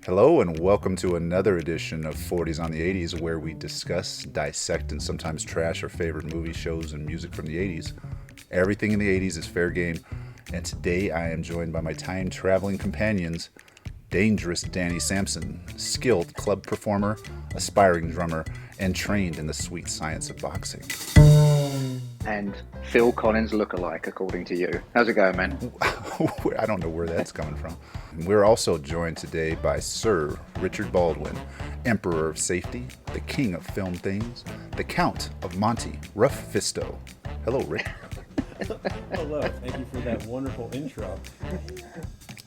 Hello and welcome to another edition of 40's on the 80's, where we discuss, dissect, and sometimes trash our favorite movies, shows, and music from the 80's. Everything in the 80's is fair game, and today I am joined by my time-traveling companions, Dangerous Danny Sampson, skilled club performer, aspiring drummer, and trained in the sweet science of boxing. And Phil Collins lookalike, according to you. How's it going, man? I don't know where that's coming from. We're also joined today by Sir Richard Baldwin, Emperor of Safety, the King of Film Things, the Count of Monte, Rough Fisto. Hello, Rick. Hello, thank you for that wonderful intro.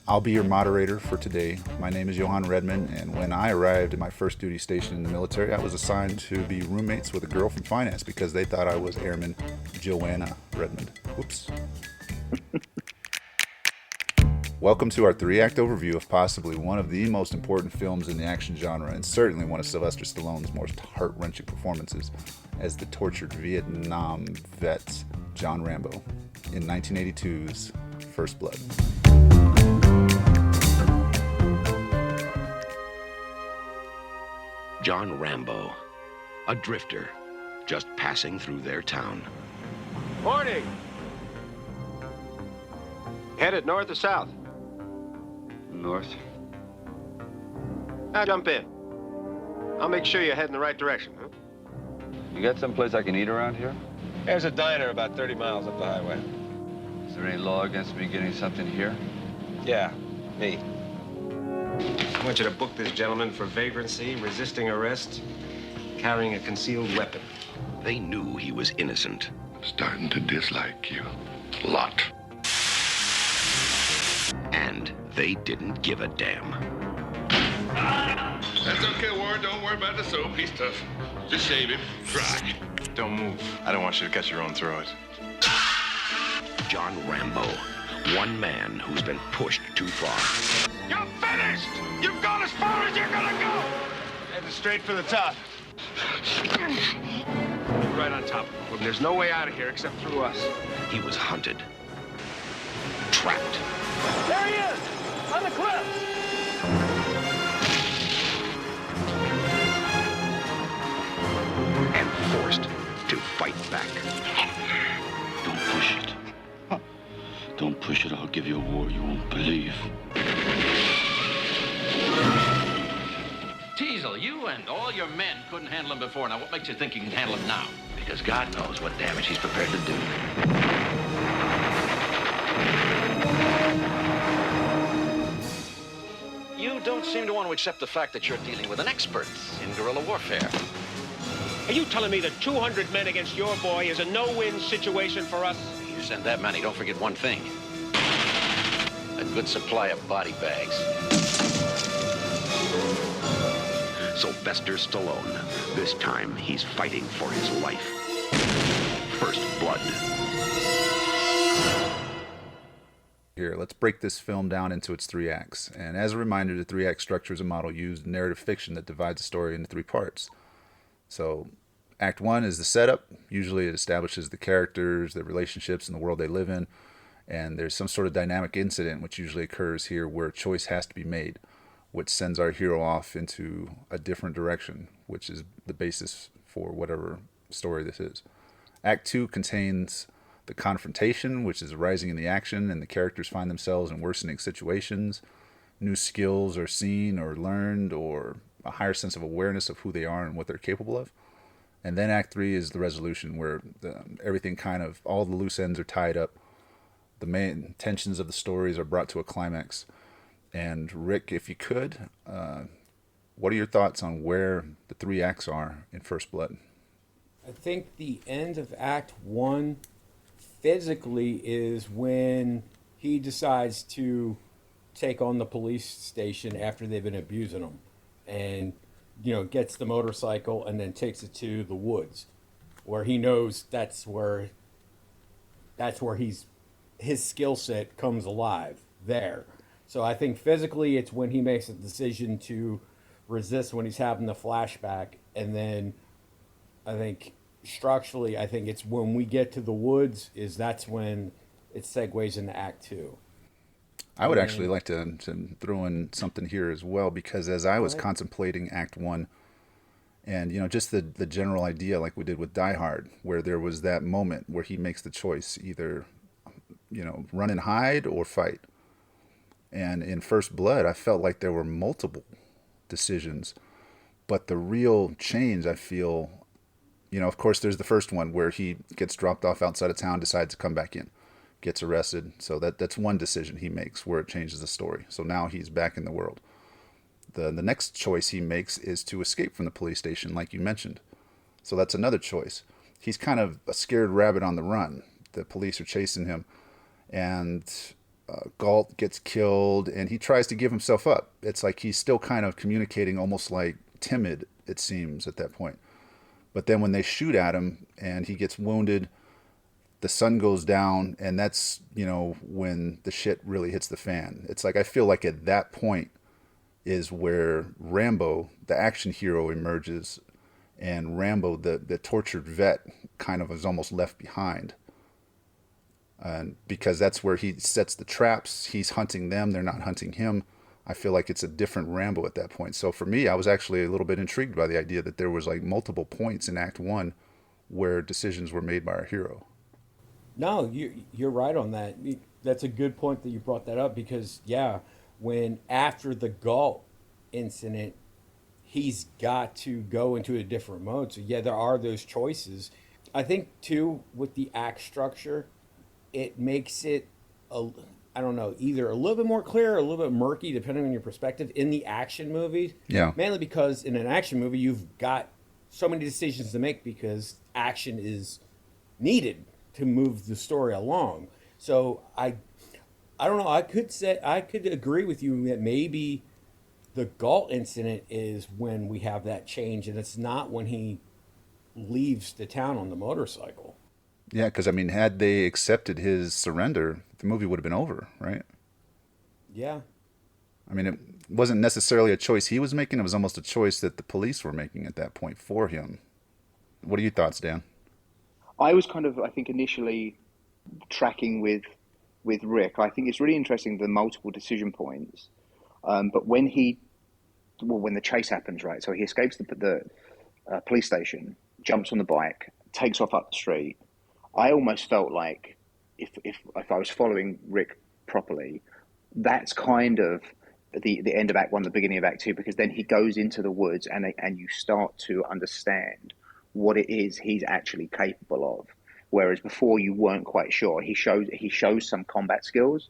I'll be your moderator for today. My name is Johan Redmond, and when I arrived at my first duty station in the military, I was assigned to be roommates with a girl from finance because they thought I was Airman Joanna Redmond. Oops. Welcome to our three-act overview of possibly one of the most important films in the action genre, and certainly one of Sylvester Stallone's most heart-wrenching performances as the tortured Vietnam vet John Rambo in 1982's First Blood. John Rambo, a drifter, just passing through their town. Morning! Headed north or south? North. Now jump in. I'll make sure you're heading the right direction, huh? You got someplace I can eat around here? There's a diner about 30 miles up the highway. Is there any law against me getting something here? Yeah, me. I want you to book this gentleman for vagrancy, resisting arrest, carrying a concealed weapon. They knew he was innocent. Starting to dislike you. A lot. And they didn't give a damn. That's okay, Warren. Don't worry about the soap. He's tough. Just shave him. Dry. Don't move. I don't want you to cut your own throat. John Rambo, one man who's been pushed too far. You're finished! You've gone as far as you're gonna go! Headed straight for the top. Right on top of him. There's no way out of here except through us. He was hunted, trapped, There he is! On the cliff! and forced to fight back. Don't push it. Don't push it. I'll give you a war you won't believe. Teasel, you and all your men couldn't handle him before. Now, what makes you think you can handle him now? Because God knows what damage he's prepared to do. You don't seem to want to accept the fact that you're dealing with an expert in guerrilla warfare. Are you telling me that 200 men against your boy is a no-win situation for us? You send that many, don't forget one thing. A good supply of body bags. Sylvester Stallone. This time, he's fighting for his life. First Blood. Here, let's break this film down into its three acts. And as a reminder, the three-act structure is a model used in narrative fiction that divides a story into three parts. So, Act 1 is the setup. Usually it establishes the characters, their relationships, and the world they live in. And there's some sort of dynamic incident, which usually occurs here, where a choice has to be made, which sends our hero off into a different direction, which is the basis for whatever story this is. Act 2 contains the confrontation, which is arising in the action, and the characters find themselves in worsening situations. New skills are seen or learned, or a higher sense of awareness of who they are and what they're capable of. And then Act 3 is the resolution, where everything kind of, all the loose ends are tied up. The main tensions of the stories are brought to a climax. And Rick, if you could, what are your thoughts on where the three acts are in First Blood? I think the end of Act 1 physically is when he decides to take on the police station after they've been abusing him, and gets the motorcycle and then takes it to the woods, where he knows that's where his skill set comes alive there. So I think physically it's when he makes a decision to resist, when he's having the flashback, and then I think structurally, I think it's when we get to the woods, that's when it segues into Act 2. I would actually like to throw in something here as well, because as I was contemplating Act One, and just the general idea, like we did with Die Hard, where there was that moment where he makes the choice, either run and hide or fight. And in First Blood, I felt like there were multiple decisions, but the real change, I feel, of course, there's the first one where he gets dropped off outside of town, decides to come back in, gets arrested. So that's one decision he makes where it changes the story. So now he's back in the world. The next choice he makes is to escape from the police station, like you mentioned. So that's another choice. He's kind of a scared rabbit on the run. The police are chasing him, and Galt gets killed, and he tries to give himself up. It's like he's still kind of communicating, almost like timid, it seems, at that point. But then when they shoot at him and he gets wounded, the sun goes down, and that's, when the shit really hits the fan. It's like I feel like at that point is where Rambo, the action hero, emerges, and Rambo, the tortured vet, kind of is almost left behind. And because that's where he sets the traps, he's hunting them, they're not hunting him. I feel like it's a different Rambo at that point. So for me, I was actually a little bit intrigued by the idea that there was like multiple points in Act One where decisions were made by our hero. No, you're right on that. That's a good point that you brought that up, because when after the Galt incident, he's got to go into a different mode. So there are those choices. I think too, with the act structure, it makes it I don't know, either a little bit more clear or a little bit murky, depending on your perspective, in the action movies. Yeah. Mainly because in an action movie, you've got so many decisions to make because action is needed to move the story along. So I don't know. I could agree with you that maybe the Galt incident is when we have that change, and it's not when he leaves the town on the motorcycle. Yeah, because had they accepted his surrender, the movie would have been over, right? Yeah. It wasn't necessarily a choice he was making. It was almost a choice that the police were making at that point for him. What are your thoughts, Dan? I was kind of, I think, initially tracking with Rick. I think it's really interesting, the multiple decision points. But when the chase happens, right? So he escapes the police station, jumps on the bike, takes off up the street. I almost felt like if I was following Rick properly, that's kind of the end of Act One, the beginning of Act Two, because then he goes into the woods and you start to understand what it is he's actually capable of. Whereas before you weren't quite sure. He shows some combat skills,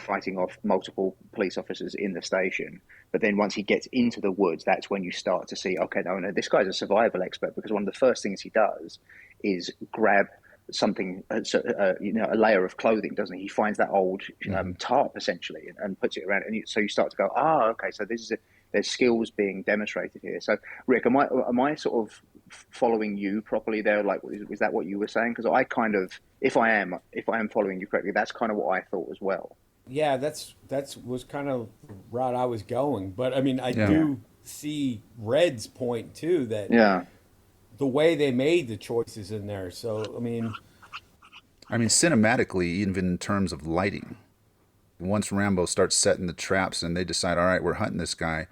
fighting off multiple police officers in the station. But then once he gets into the woods, that's when you start to see, okay, no, this guy's a survival expert, because one of the first things he does is grab something, a layer of clothing, doesn't he? He finds that old tarp essentially and puts it around, and so you start to go, okay, so there's skills being demonstrated here. So Rick, am I sort of following you properly there? Like, is that what you were saying? Because I kind of, if I am following you correctly, that's kind of what I thought as well. Yeah, that's was kind of the route I was going, but I do see Red's point too, that the way they made the choices in there. So, cinematically, even in terms of lighting, once Rambo starts setting the traps and they decide, all right, we're hunting this guy,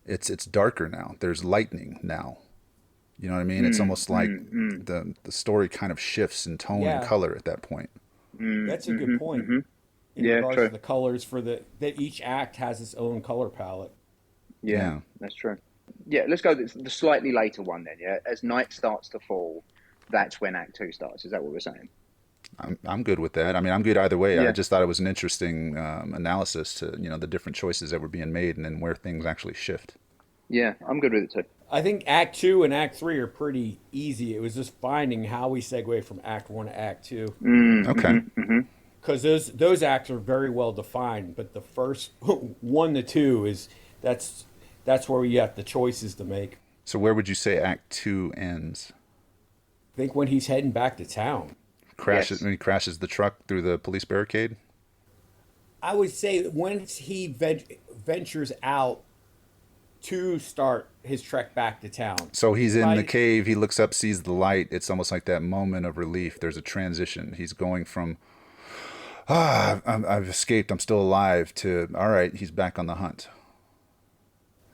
it's darker now. There's lightning now. You know what I mean? It's almost like the story kind of shifts in tone and color at that point. That's a good point. In regards to the colors that each act has its own color palette. Yeah, that's true. Yeah, let's go the slightly later one then. Yeah, as night starts to fall, that's when Act Two starts. Is that what we're saying? I'm good with that. I'm good either way. Yeah. I just thought it was an interesting analysis to the different choices that were being made and then where things actually shift. Yeah, I'm good with it too. I think Act 2 and Act 3 are pretty easy. It was just finding how we segue from Act 1 to Act 2. Okay. Because those acts are very well defined, but the first 1 to 2 that's where you have the choices to make. So where would you say Act 2 ends? I think when he's heading back to town. When he crashes the truck through the police barricade? I would say once he ventures out to start his trek back to town. So he's in the cave, he looks up, sees the light. It's almost like that moment of relief. There's a transition. He's going from I've escaped, I'm still alive, to, all right, he's back on the hunt.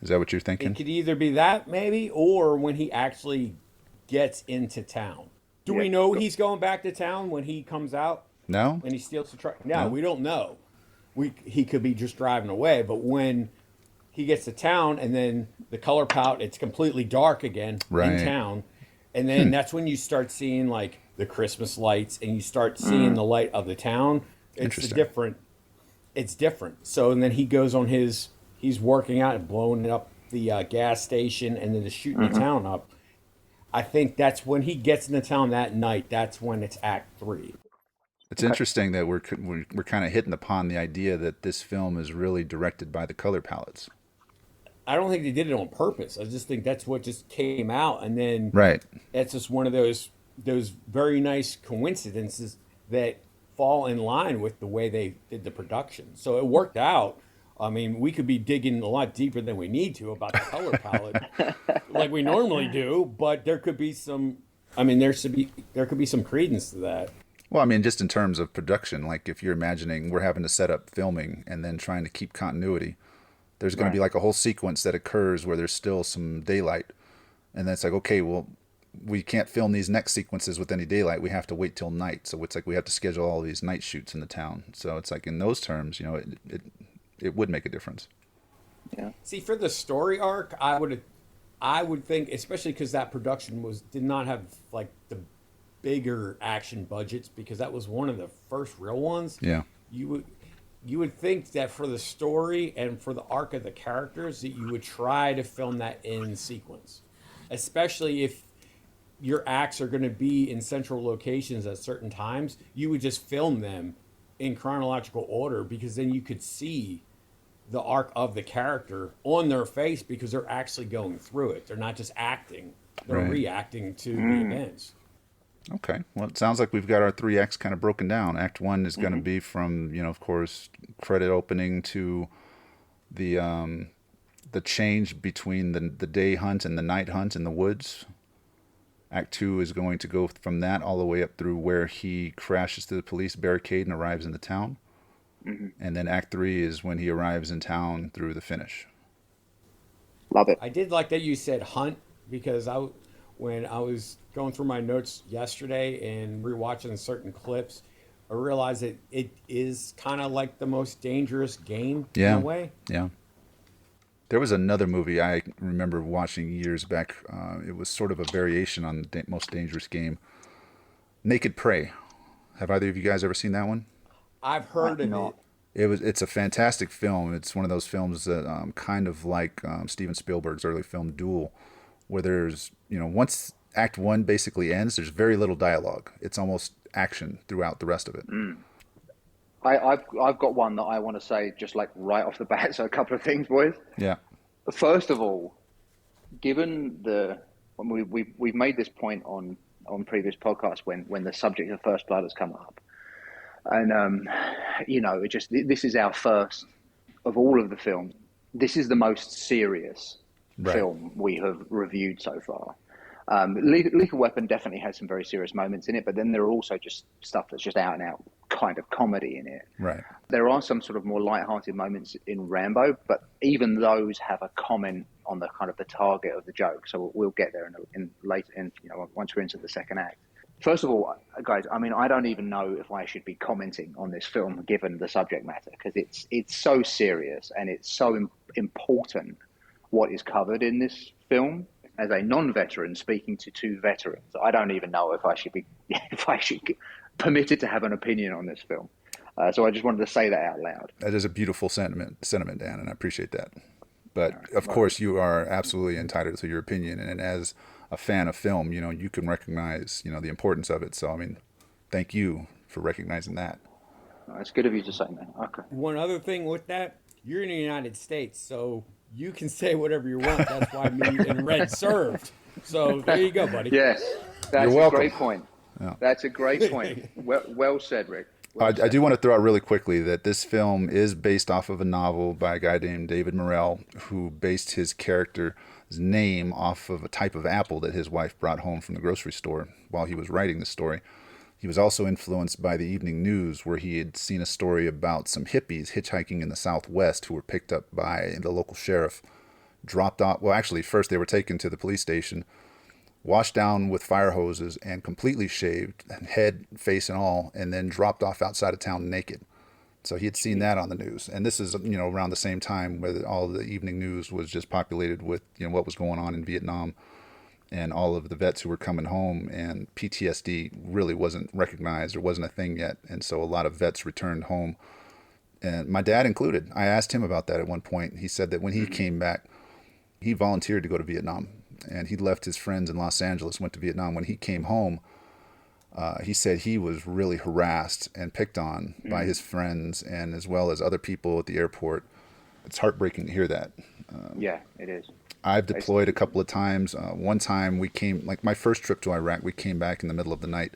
Is that what you're thinking? It could either be that maybe, or when he actually gets into town. Do Yeah. we know he's going back to town when he comes out? No? When he steals the truck? No, No. we don't know. He could be just driving away, but when he gets to town and then the color palette, it's completely dark again Right. in town, and then that's when you start seeing like the Christmas lights and you start seeing the light of the town. It's Interesting. different. It's different. So and then he goes on he's working out and blowing up the gas station and then shooting the town up. I think that's when he gets into town that night. That's when it's Act 3. It's interesting that we're kind of hitting upon the idea that this film is really directed by the color palettes. I don't think they did it on purpose. I just think that's what just came out, and then Right. it's just one of those very nice coincidences that fall in line with the way they did the production. So it worked out. I mean, we could be digging a lot deeper than we need to about the color palette, like we normally do. But there could be some. I mean, there could be some credence to that. Well, I mean, just in terms of production, like if you're imagining we're having to set up filming and then trying to keep continuity, there's going to be like a whole sequence that occurs where there's still some daylight. And then it's like, okay, well, we can't film these next sequences with any daylight. We have to wait till night. So it's like we have to schedule all these night shoots in the town. So it's like in those terms, it would make a difference. Yeah. See, for the story arc, I would think, especially because that production did not have like the bigger action budgets, because that was one of the first real ones. Yeah. You would think that for the story and for the arc of the characters that you would try to film that in sequence, especially if your acts are going to be in central locations at certain times. You would just film them in chronological order, because then you could see the arc of the character on their face, because they're actually going through it. They're not just acting, they're Right. reacting to the events. Okay. Well, it sounds like we've got our 3 acts kind of broken down. Act 1 is going to be from, of course, credit opening to the change between the day hunt and the night hunt in the woods. Act 2 is going to go from that all the way up through where he crashes through the police barricade and arrives in the town. And then Act 3 is when he arrives in town through the finish. Love it. I did like that you said hunt, because when I was going through my notes yesterday and rewatching certain clips, I realized that it is kind of like the most dangerous game in a way. Yeah. There was another movie I remember watching years back. It was sort of a variation on the most dangerous game, Naked Prey. Have either of you guys ever seen that one? I've heard of not. it. It's a fantastic film. It's one of those films that kind of like Steven Spielberg's early film Duel, where there's, once Act 1 basically ends, there's very little dialogue. It's almost action throughout the rest of it. I've got one that I want to say just like right off the bat. So a couple of things, boys. Yeah. First of all, given we've made this point on previous podcasts when the subject of First Blood has come up, and this is our first of all of the films. This is the most serious film we have reviewed so far. Lethal Weapon definitely has some very serious moments in it, but then there are also just stuff that's just out and out kind of comedy in it. Right. There are some sort of more lighthearted moments in Rambo, but even those have a comment on the kind of the target of the joke. So we'll get there once we're into the second act. First of all, guys, I mean, I don't even know if I should be commenting on this film given the subject matter, because it's so serious and it's so important what is covered in this film. As a non-veteran speaking to two veterans, I don't even know if I should be permitted to have an opinion on this film. So I just wanted to say that out loud. That is a beautiful sentiment, Dan, and I appreciate that. But of course, you are absolutely entitled to your opinion, and as a fan of film, you can recognize, the importance of it. So, I mean, thank you for recognizing that. It's good of you to say, man. Okay. One other thing with that, you're in the United States, so you can say whatever you want. That's why me and Red served. So there you go, buddy. Yes, that's You're a welcome. great point. Yeah. That's a great point. Well said, Rick. I do want to throw out really quickly that this film is based off of a novel by a guy named David Morrell, who based his character's name off of a type of apple that his wife brought home from the grocery store while he was writing the story. He was also influenced by the evening news, where he had seen a story about some hippies hitchhiking in the Southwest who were picked up by the local sheriff, dropped off. Well, actually, first they were taken to the police station, washed down with fire hoses, and completely shaved, head, face, and all, and then dropped off outside of town naked. So he had seen that on the news. And this is, around the same time where all the evening news was just populated with, what was going on in Vietnam and all of the vets who were coming home, and PTSD really wasn't recognized or wasn't a thing yet. And so a lot of vets returned home, and my dad included. I asked him about that at one point. He said that when he came back, he volunteered to go to Vietnam, and he left his friends in Los Angeles, went to Vietnam. When he came home, he said he was really harassed and picked on by his friends and as well as other people at the airport. It's heartbreaking to hear that. Yeah, it is. I've deployed a couple of times. One time we came, like my first trip to Iraq, we came back in the middle of the night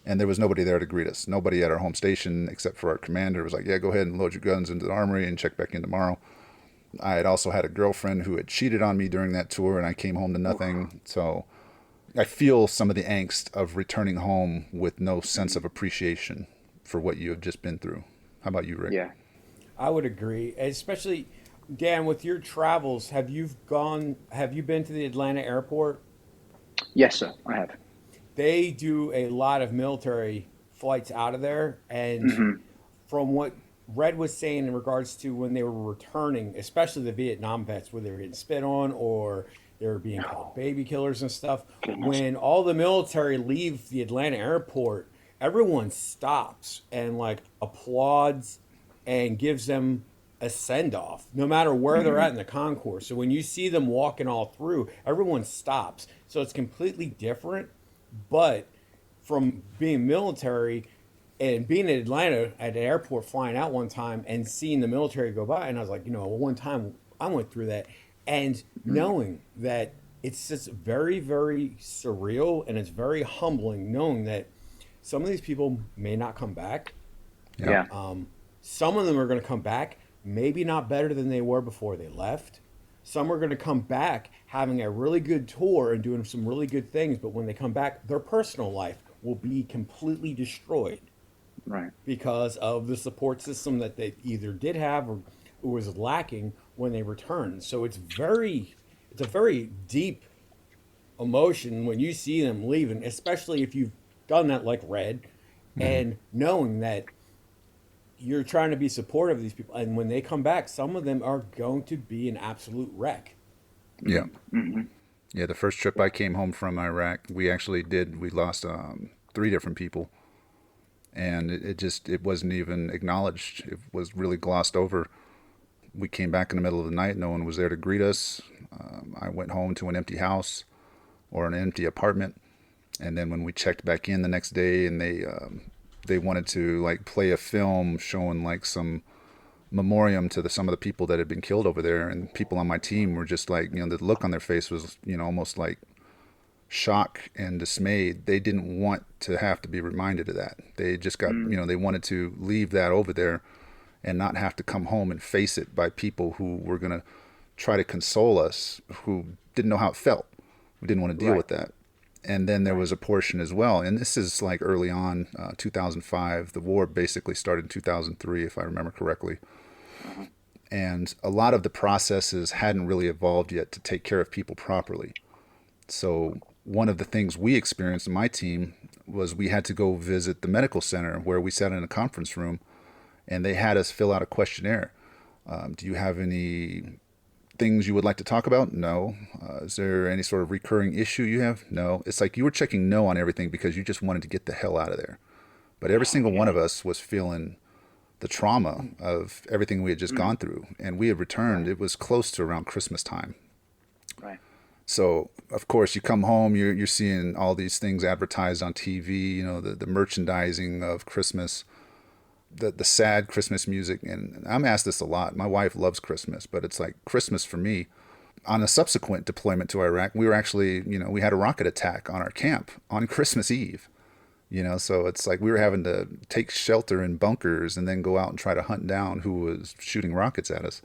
and there was nobody there to greet us. Nobody at our home station except for our commander was like, yeah, go ahead and load your guns into the armory and check back in tomorrow. I had also had a girlfriend who had cheated on me during that tour, and I came home to nothing. So I feel some of the angst of returning home with no sense of appreciation for what you have just been through. How about you, Rick? Yeah. I would agree, especially Dan, with your travels. Have you been to the Atlanta airport? Yes, sir, I have. They do a lot of military flights out of there, and from what Red was saying in regards to when they were returning, especially the Vietnam vets, where they were getting spit on or they were being called baby killers and stuff. When all the military leave the Atlanta airport, everyone stops and like applauds and gives them a send-off, no matter where they're at in the concourse. So when you see them walking all through, everyone stops. So it's completely different. But from being military and being in Atlanta at an airport, flying out one time and seeing the military go by, and I was like, one time I went through that, and knowing that it's just very, very surreal, and it's very humbling knowing that some of these people may not come back. Yeah. Some of them are going to come back, maybe not better than they were before they left. Some are going to come back having a really good tour and doing some really good things, but when they come back, their personal life will be completely destroyed. Right. Because of the support system that they either did have or was lacking when they returned. So it's a very deep emotion when you see them leaving, especially if you've done that like Red, and knowing that you're trying to be supportive of these people. And when they come back, some of them are going to be an absolute wreck. Yeah. Yeah, the first trip I came home from Iraq, we lost 3 different people. And it wasn't even acknowledged. It was really glossed over. We came back in the middle of the night. No one was there to greet us. I went home to an empty house or an empty apartment. And then when we checked back in the next day, and they wanted to like play a film showing like some memoriam to some of the people that had been killed over there, and people on my team were just like, the look on their face was, almost like shock and dismayed. They didn't want to have to be reminded of that. They just got, they wanted to leave that over there and not have to come home and face it by people who were going to try to console us, who didn't know how it felt. We didn't want to deal with that. And then there was a portion as well, and this is like early on, 2005. The war basically started in 2003, if I remember correctly. And a lot of the processes hadn't really evolved yet to take care of people properly. So one of the things we experienced in my team was we had to go visit the medical center, where we sat in a conference room, and they had us fill out a questionnaire. Do you have any things you would like to talk about? No. Is there any sort of recurring issue you have? No. It's like you were checking no on everything because you just wanted to get the hell out of there. But every single one of us was feeling the trauma of everything we had just gone through. And we had returned. It was close to around Christmas time. Right. So, of course, you come home, you're seeing all these things advertised on TV, the merchandising of Christmas, the sad Christmas music. And I'm asked this a lot. My wife loves Christmas, but it's like Christmas for me. On a subsequent deployment to Iraq, we were actually, we had a rocket attack on our camp on Christmas Eve. So it's like we were having to take shelter in bunkers and then go out and try to hunt down who was shooting rockets at us.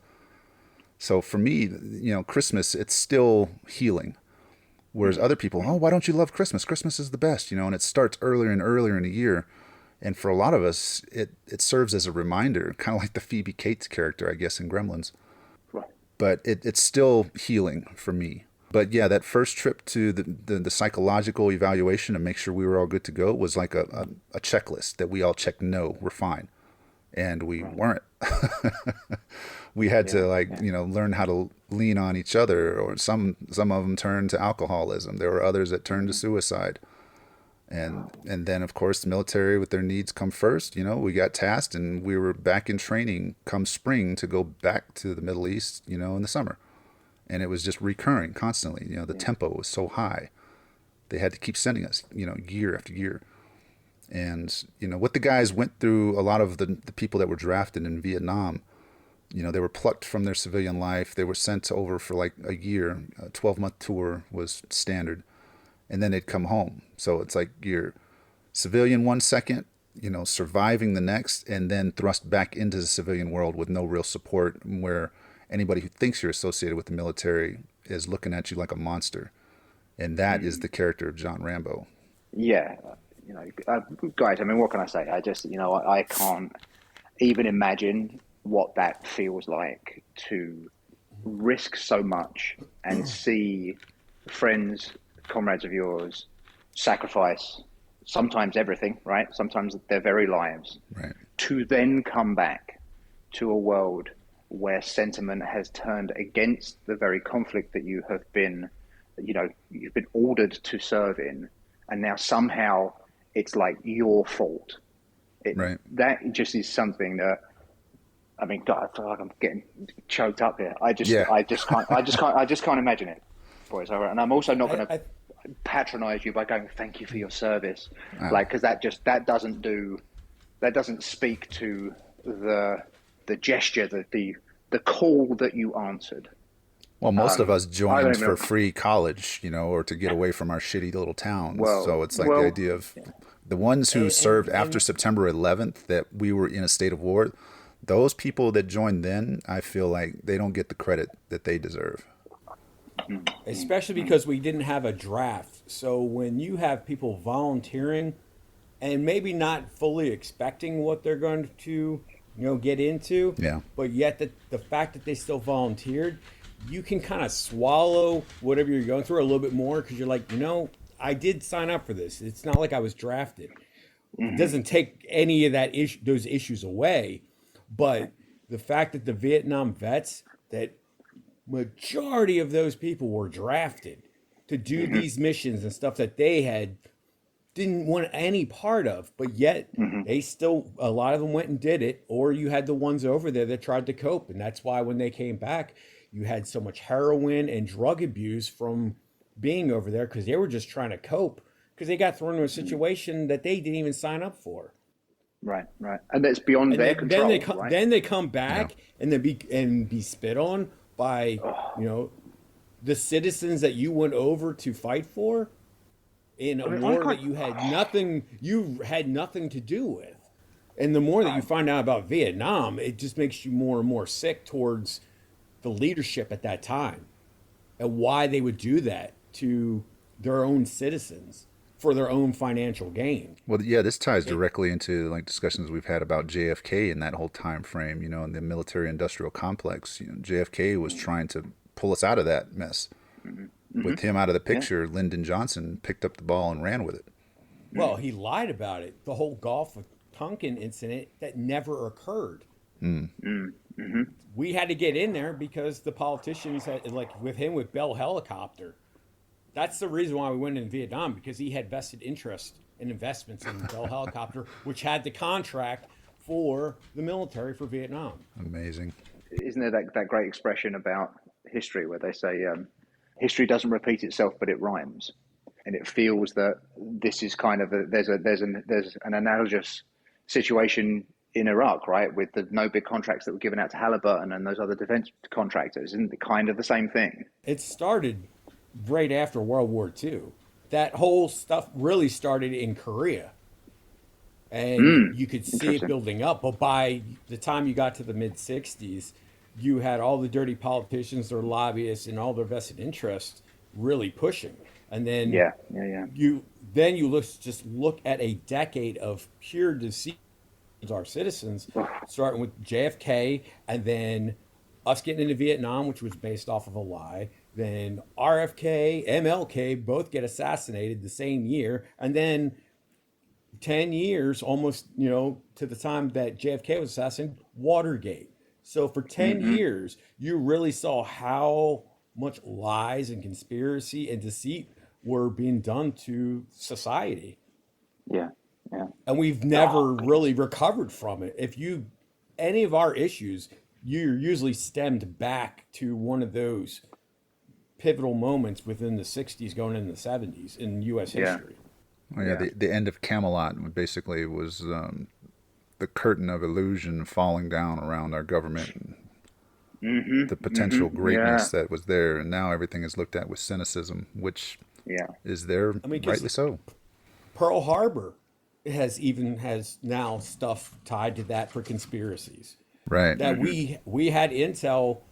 So for me, Christmas, it's still healing. Whereas other people, oh, why don't you love Christmas? Christmas is the best, and it starts earlier and earlier in the year. And for a lot of us, it serves as a reminder, kind of like the Phoebe Cates character, I guess, in Gremlins. Right. But it's still healing for me. But yeah, that first trip to the psychological evaluation to make sure we were all good to go was like a checklist that we all checked, no, we're fine. And we weren't. We had to learn how to lean on each other, or some of them turned to alcoholism. There were others that turned to suicide. And then, of course, the military with their needs come first. We got tasked and we were back in training come spring to go back to the Middle East, in the summer. And it was just recurring constantly. The tempo was so high. They had to keep sending us, year after year. And, what the guys went through, a lot of the people that were drafted in Vietnam, they were plucked from their civilian life. They were sent over for like a year. A 12-month tour was standard. And then they'd come home. So it's like you're civilian 1 second, surviving the next, and then thrust back into the civilian world with no real support, where anybody who thinks you're associated with the military is looking at you like a monster. And that is the character of John Rambo. Yeah. Guys, I mean, what can I say? I just, I can't even imagine what that feels like to risk so much and see friends, comrades of yours sacrifice sometimes everything, right? Sometimes their very lives, right? To then come back to a world where sentiment has turned against the very conflict that you have been, you've been ordered to serve in, and now somehow it's like your fault. Right. That just is something that, I mean, God, I feel like I'm getting choked up here. I just can't imagine it, boys. And I'm also not going to patronize you by going, thank you for your service. Because that doesn't speak to the gesture, the call that you answered. Well, most of us joined for free college, or to get away from our shitty little towns. So it's like the idea of the ones who served after September 11th, that we were in a state of war. Those people that joined then, I feel like they don't get the credit that they deserve. Especially because we didn't have a draft. So when you have people volunteering and maybe not fully expecting what they're going to, get into, but yet the fact that they still volunteered, you can kind of swallow whatever you're going through a little bit more, because you're like, I did sign up for this. It's not like I was drafted. It doesn't take any of those issues away. But the fact that the Vietnam vets, that majority of those people were drafted to do these missions and stuff that they didn't want any part of, but yet they still, a lot of them went and did it. Or you had the ones over there that tried to cope. And that's why when they came back, you had so much heroin and drug abuse from being over there, because they were just trying to cope, because they got thrown into a situation that they didn't even sign up for. Right. And that's beyond their control. Then they come back and then be spit on by, the citizens that you went over to fight for in a war that you had nothing to do with. And the more that you find out about Vietnam, it just makes you more and more sick towards the leadership at that time and why they would do that to their own citizens for their own financial gain. Well, yeah, this ties directly into like discussions we've had about JFK in that whole time frame, in the military-industrial complex. JFK was trying to pull us out of that mess. With him out of the picture, Lyndon Johnson picked up the ball and ran with it. Well, he lied about it. The whole Gulf of Tonkin incident, that never occurred. We had to get in there because the politicians had, with Bell Helicopter. That's the reason why we went in Vietnam, because he had vested interest in investments in Bell Helicopter, which had the contract for the military for Vietnam. Amazing. Isn't there that great expression about history where they say, history doesn't repeat itself, but it rhymes? And it feels that this is kind of there's an analogous situation in Iraq, right, with the no bid contracts that were given out to Halliburton and those other defense contractors. Isn't it kind of the same thing? It started right after World War II. That whole stuff really started in Korea. And you could see it building up. But by the time you got to the mid-'60s, you had all the dirty politicians, their lobbyists, and all their vested interests really pushing. And then yeah. just look at a decade of pure deceit towards our citizens, starting with JFK, and then us getting into Vietnam, which was based off of a lie. Then RFK, MLK both get assassinated the same year, and then 10 years almost, to the time that JFK was assassinated, Watergate. So for 10 years, you really saw how much lies and conspiracy and deceit were being done to society. Yeah. And we've never really recovered from it. Any of our issues, you're usually stemmed back to one of those pivotal moments within the 60s going into the 70s in U.S. history. Oh, yeah, the end of Camelot basically was the curtain of illusion falling down around our government. The potential greatness that was there, and now everything is looked at with cynicism, which is there, rightly so. Pearl Harbor has now stuff tied to that for conspiracies. Right. That we had intel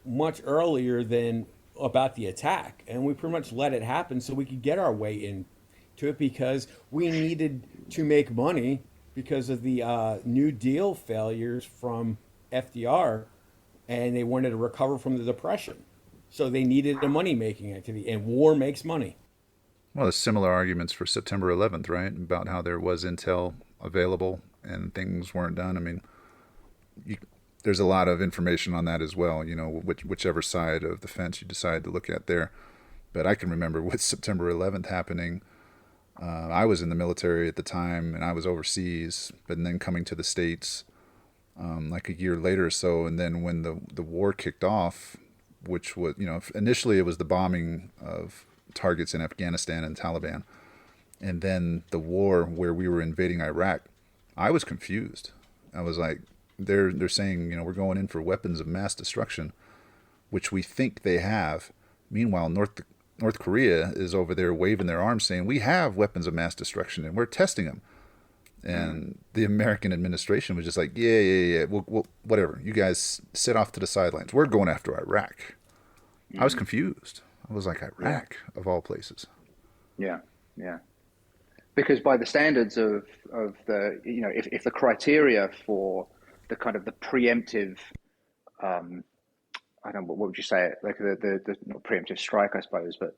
much earlier than about the attack, and we pretty much let it happen so we could get our way into it because we needed to make money because of the New Deal failures from FDR, and they wanted to recover from the Depression. So they needed a money-making activity, and war makes money. Well, there's similar arguments for September 11th, right? About how there was intel available and things weren't done. I mean, there's a lot of information on that as well, whichever side of the fence you decide to look at there. But I can remember with September 11th happening, I was in the military at the time and I was overseas, but then coming to the States like a year later or so. And then when the war kicked off, which was, initially it was the bombing of targets in Afghanistan and Taliban. And then the war where we were invading Iraq, I was confused. I was like, they're saying, we're going in for weapons of mass destruction, which we think they have. Meanwhile, North Korea is over there waving their arms saying, we have weapons of mass destruction and we're testing them. And the American administration was just like, yeah, we'll whatever. You guys sit off to the sidelines. We're going after Iraq. I was confused. I was like, Iraq, of all places. Yeah. Because by the standards of the, if the criteria for the kind of the preemptive, I don't know, what would you say it? Like the not preemptive strike, I suppose, but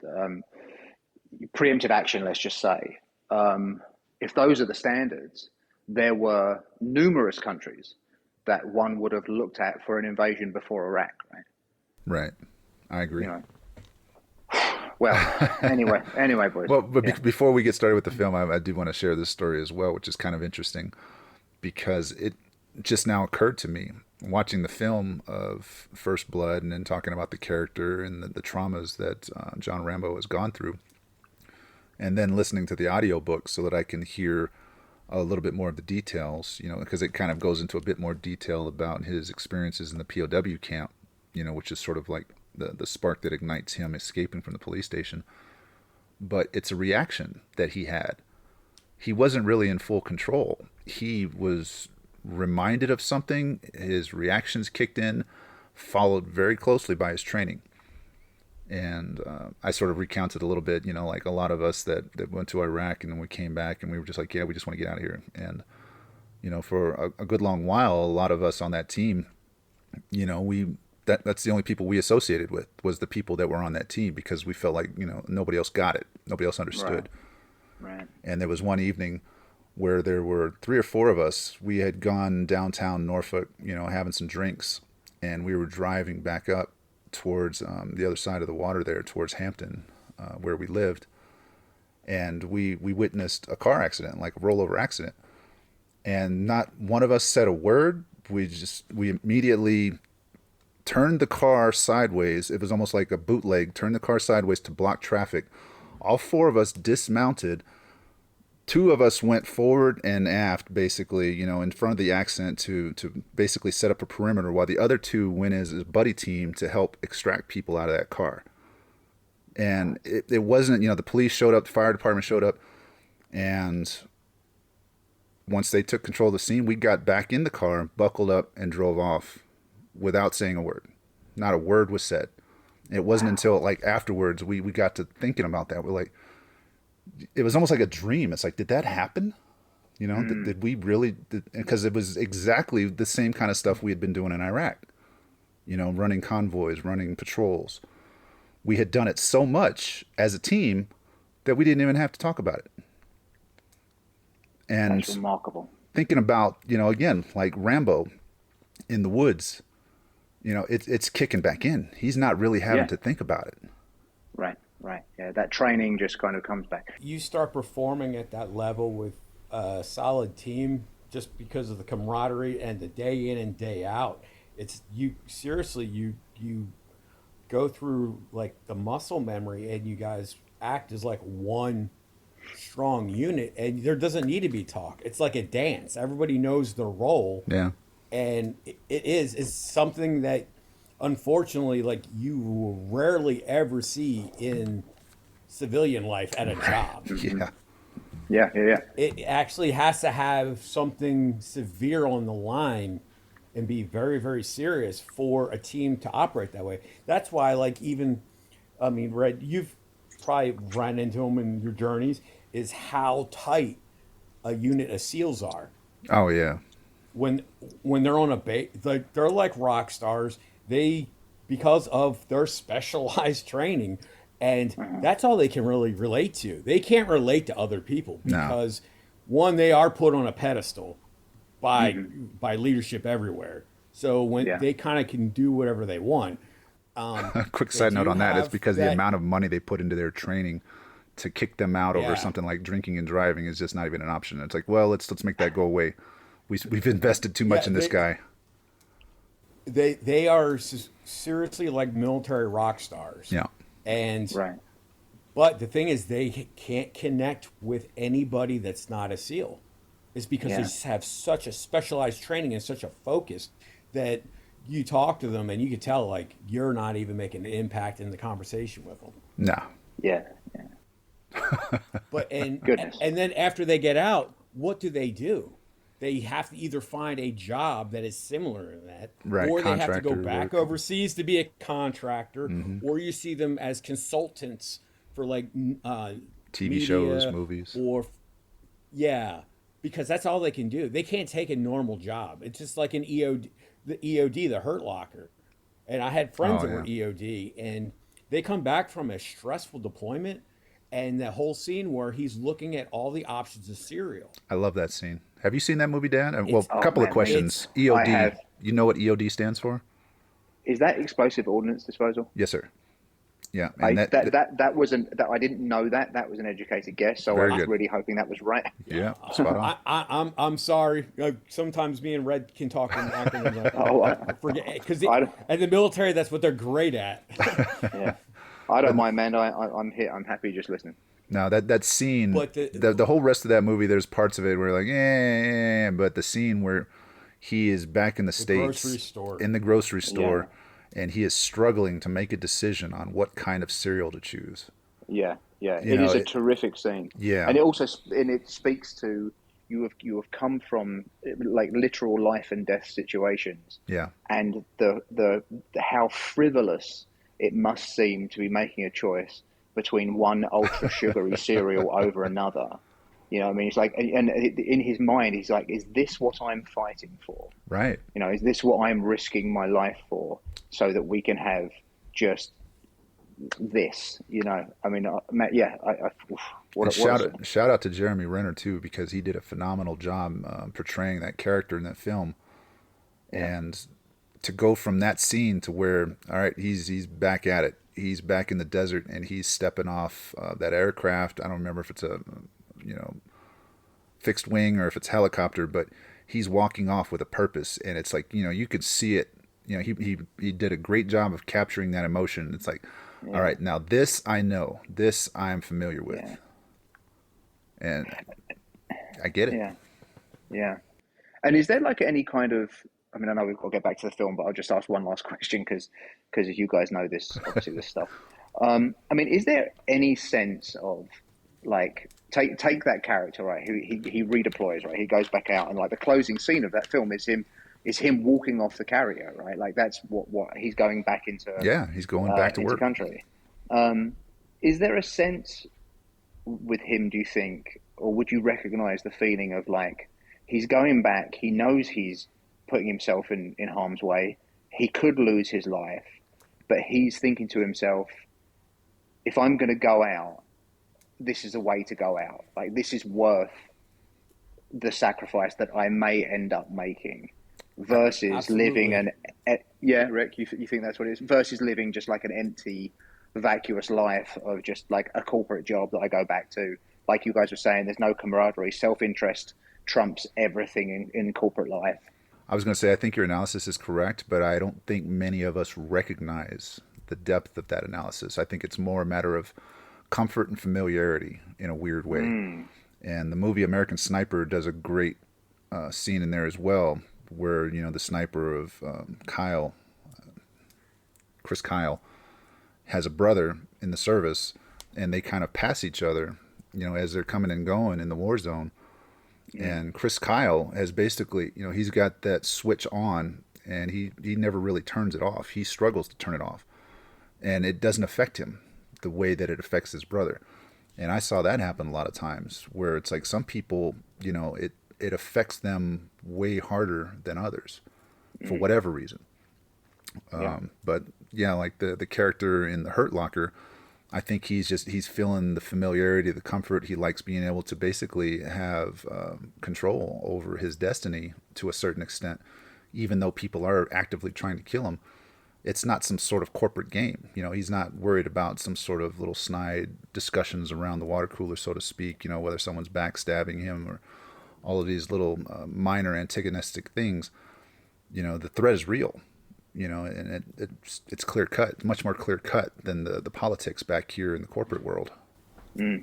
preemptive action, let's just say. If those are the standards, there were numerous countries that one would have looked at for an invasion before Iraq, right? Right. I agree. Well, anyway, boys. Well, but before we get started with the film, I do want to share this story as well, which is kind of interesting because it just now occurred to me watching the film of First Blood and then talking about the character and the traumas that John Rambo has gone through, and then listening to the audiobook so that I can hear a little bit more of the details, because it kind of goes into a bit more detail about his experiences in the POW camp, which is sort of like the spark that ignites him escaping from the police station. But it's a reaction that he had. He wasn't really in full control. He was reminded of something. His reactions kicked in, followed very closely by his training. And I sort of recounted a little bit, like a lot of us that went to Iraq and then we came back and we were just like, yeah, we just want to get out of here. And, for a good long while, a lot of us on that team, that's the only people we associated with was the people that were on that team because we felt like, nobody else got it. Nobody else understood. Right. And there was one evening where there were 3 or 4 of us. We had gone downtown Norfolk, having some drinks, and we were driving back up towards the other side of the water there, towards Hampton, where we lived. And we witnessed a car accident, like a rollover accident. And not one of us said a word. We immediately turned the car sideways. It was almost like a bootleg, turned the car sideways to block traffic. All 4 of us dismounted. 2 of us went forward and aft, basically, in front of the accident to basically set up a perimeter, while the other 2 went as a buddy team to help extract people out of that car. And it wasn't, the police showed up, the fire department showed up, and once they took control of the scene, we got back in the car, buckled up, and drove off without saying a word. Not a word was said. It wasn't until like afterwards we got to thinking about that. We're like, it was almost like a dream. It's like, did that happen? You know, did we really? Because it was exactly the same kind of stuff we had been doing in Iraq. You know, running convoys, running patrols. We had done it so much as a team that we didn't even have to talk about it. And That's remarkable. Thinking about, you know, again, like Rambo in the woods, you know, it's kicking back in. He's not really having to think about it. Right. Yeah, that training just kind of comes back. You start performing at that level with a solid team just because of the camaraderie and the day in and day out. It's you seriously, you go through like the muscle memory and you guys act as like one strong unit, and there doesn't need to be talk. It's like a dance. Everybody knows their role. Yeah. And it's something that unfortunately like you rarely ever see in civilian life at a job. Yeah. It actually has to have something severe on the line and be very, very serious for a team to operate that way. That's why, like, even, I mean, Red, you've probably run into them in your journeys, is how tight a unit of SEALs are. Oh, yeah. When they're on a base, they're like rock stars. They, because of their specialized training, and that's all they can really relate to. They can't relate to other people because, one, they are put on a pedestal by leadership everywhere. So when they kind of can do whatever they want. Quick side note on that is because the amount of money they put into their training to kick them out over something like drinking and driving is just not even an option. It's like, well, let's make that go away. We've invested too much in this guy. They are seriously like military rock stars. Yeah. And but the thing is, they can't connect with anybody that's not a SEAL. It's because they just have such a specialized training and such a focus that you talk to them and you can tell like you're not even making an impact in the conversation with them. No. Yeah. But and then after they get out, what do? They have to either find a job that is similar to that, or they have to go back overseas to be a contractor, or you see them as consultants for like TV media shows, movies, or because that's all they can do. They can't take a normal job. It's just like an EOD, the Hurt Locker. And I had friends that were EOD, and they come back from a stressful deployment, and the whole scene where he's looking at all the options of cereal. I love that scene. Have you seen that movie, Dan? Well, a couple of questions. EOD, you know what EOD stands for? Is that explosive ordnance disposal? Yes, sir. Yeah, and that wasn't that I didn't know that. That was an educated guess, so I was really hoping that was right. Yeah, spot on. I'm sorry. Sometimes me and Red can talk in acronyms. I forget because in the military, that's what they're great at. Yeah, I don't mind, man. I'm here. I'm happy just listening. No, that scene, but the whole rest of that movie, there's parts of it where like, but the scene where he is back in the States, in the grocery store, and he is struggling to make a decision on what kind of cereal to choose. Yeah. It is a terrific scene. Yeah. And it also speaks to you have come from like literal life and death situations. Yeah. And the how frivolous it must seem to be making a choice between one ultra sugary cereal over another. You know what I mean? It's like, and in his mind, he's like, is this what I'm fighting for? Right. You know, is this what I'm risking my life for so that we can have just this, you know? I mean, shout out to Jeremy Renner too, because he did a phenomenal job portraying that character in that film. And to go from that scene to where, all right, he's back at it. He's back in the desert and he's stepping off that aircraft. I don't remember if it's a, fixed wing or if it's helicopter, but he's walking off with a purpose. And it's like, you could see it. He did a great job of capturing that emotion. It's like, all right, now this I know, this I'm familiar with. Yeah. And I get it. Yeah. And is there like any kind of, I mean, I know we'll get back to the film, but I'll just ask one last question because you guys know this, obviously, this stuff. I mean, is there any sense of like, take that character, right? He redeploys, right? He goes back out, and like the closing scene of that film is him is him walking off the carrier, right? Like that's what he's going back Yeah, he's going back to into work. country. Is there a sense with him, do you think, or would you recognize the feeling of like he's going back, he knows he's putting himself in harm's way, he could lose his life, but he's thinking to himself, if I'm going to go out, this is the way to go out. Like this is worth the sacrifice that I may end up making versus living yeah, Rick, you think that's what it is? Versus living just like an empty, vacuous life of just like a corporate job that I go back to. Like you guys were saying, there's no camaraderie. Self-interest trumps everything in corporate life. I was going to say, I think your analysis is correct, but I don't think many of us recognize the depth of that analysis. I think it's more a matter of comfort and familiarity in a weird way. And the movie American Sniper does a great scene in there as well, where, you know, the sniper of Chris Kyle, has a brother in the service, and they kind of pass each other, you know, as they're coming and going in the war zone. And Chris Kyle has basically, you know, he's got that switch on, and he never really turns it off. He struggles to turn it off, and it doesn't affect him the way that it affects his brother. And I saw that happen a lot of times, where it's like some people, you know, it affects them way harder than others for whatever reason. But yeah, like the character in the Hurt Locker, I think he's feeling the familiarity, the comfort. He likes being able to basically have control over his destiny to a certain extent, even though people are actively trying to kill him. It's not some sort of corporate game. You know, he's not worried about some sort of little snide discussions around the water cooler, so to speak, you know, whether someone's backstabbing him or all of these little minor antagonistic things. You know, the threat is real, you know, and it's clear cut, much more clear cut than the politics back here in the corporate world. Yeah,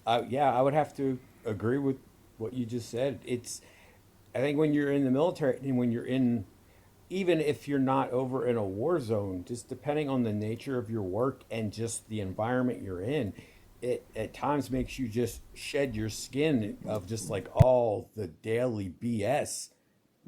I would have to agree with what you just said. I think when you're in the military and when you're in, even if you're not over in a war zone, just depending on the nature of your work and just the environment you're in, it at times makes you just shed your skin of just like all the daily BS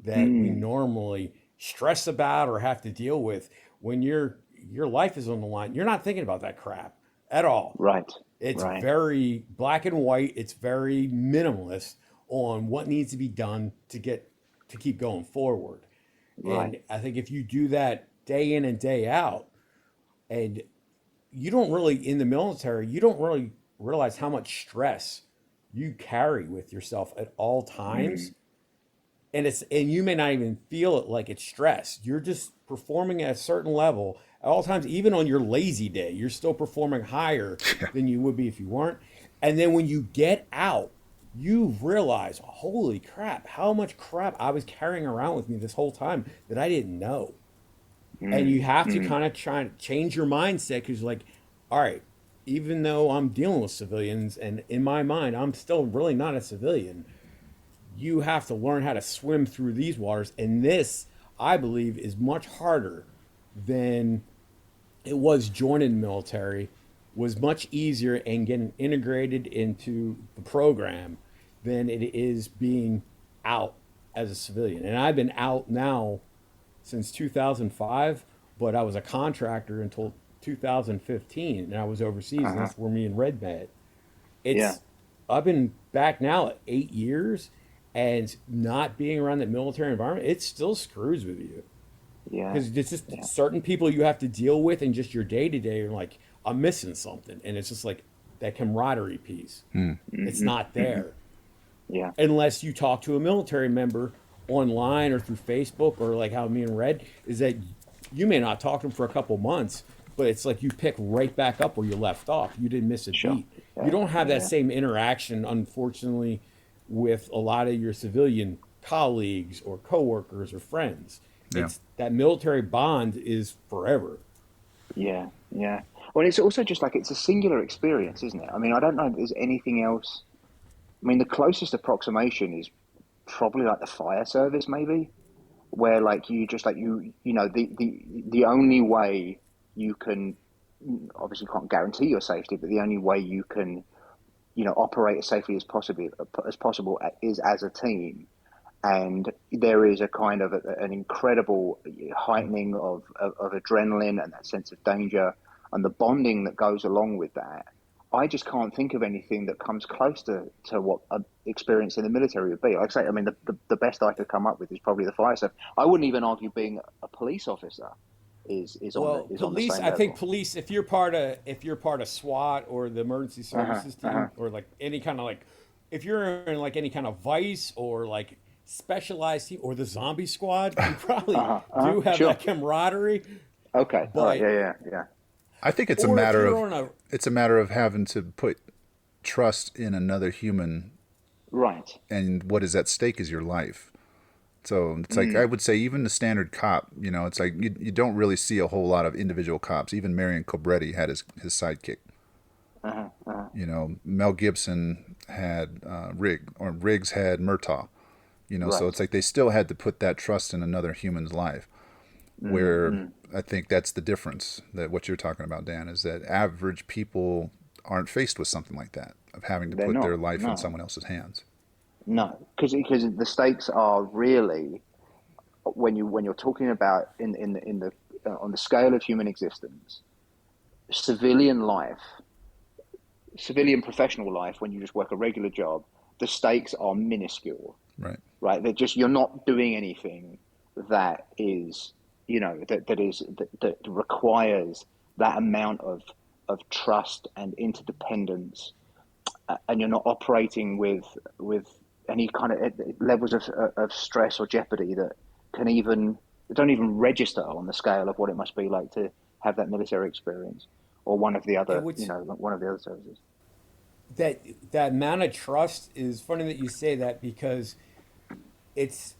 that we normally stress about or have to deal with. When your life is on the line, you're not thinking about that crap at all. Right. It's very black and white. It's very minimalist on what needs to be done to keep going forward. Right. And I think if you do that day in and day out, and you don't really, in the military, you don't really realize how much stress you carry with yourself at all times. And you may not even feel it like it's stress. You're just performing at a certain level at all times. Even on your lazy day, you're still performing higher than you would be if you weren't. And then when you get out, you realize, holy crap, how much crap I was carrying around with me this whole time that I didn't know. And you have to kind of try to change your mindset, because you're like, all right, even though I'm dealing with civilians and in my mind, I'm still really not a civilian, you have to learn how to swim through these waters. And this, I believe, is much harder than it was joining the military, was much easier and getting integrated into the program than it is being out as a civilian. And I've been out now since 2005, but I was a contractor until 2015, and I was overseas. And that's where me and Red met. I've been back now 8 years, and not being around that military environment, it still screws with you. Yeah. Because it's just certain people you have to deal with, and just your day to day, you're like, I'm missing something. And it's just like that camaraderie piece. It's not there. Yeah. Unless you talk to a military member online or through Facebook, or like how me and Red, is that you may not talk to them for a couple months, but it's like you pick right back up where you left off. You didn't miss a beat. Yeah. You don't have that same interaction, unfortunately, with a lot of your civilian colleagues or coworkers or friends. It's that military bond is forever. Yeah. Well, it's also just like it's a singular experience, isn't it? I mean, I don't know if there's anything else. I mean, the closest approximation is probably like the fire service, maybe, where like you just like you know the only way you can, obviously can't guarantee your safety, but the only way you can, you know, operate as safely as possible is as a team. and there is a kind of an incredible heightening of adrenaline and that sense of danger and the bonding that goes along with that. I just can't think of anything that comes close to what an experience in the military would be. Like I say, I mean, the best I could come up with is probably the fire service. I wouldn't even argue being a police officer is Well, on the police. same I think level. police. If you're part of SWAT or the emergency services team or like any kind of like, if you're in like any kind of vice or like specialized team or the zombie squad, you probably do have Sure. that camaraderie. Okay. All right. But Yeah. I think it's a or if matter you're of on a it's a matter of having to put trust in another human, Right. and what is at stake is your life. So it's like I would say even the standard cop, it's like you don't really see a whole lot of individual cops. Even Marion Cobretti had his sidekick. Mel Gibson had Riggs had Murtaugh. So Right. it's like they still had to put that trust in another human's life. Where I think that's the difference, that what you're talking about, Dan, is that average people aren't faced with something like that, of having to They're put not. their life in No. someone else's hands. No. Because the stakes are really when you're talking about in the on the scale of human existence, civilian life, civilian professional life, when you just work a regular job, the stakes are minuscule, Right. right? They're just, you're not doing anything that is, that requires that amount of trust and interdependence, and you're not operating with any kind of levels of stress or jeopardy that don't even register on the scale of what it must be like to have that military experience, or one of the and other, which one of the other services. that amount of trust is funny that you say that because it's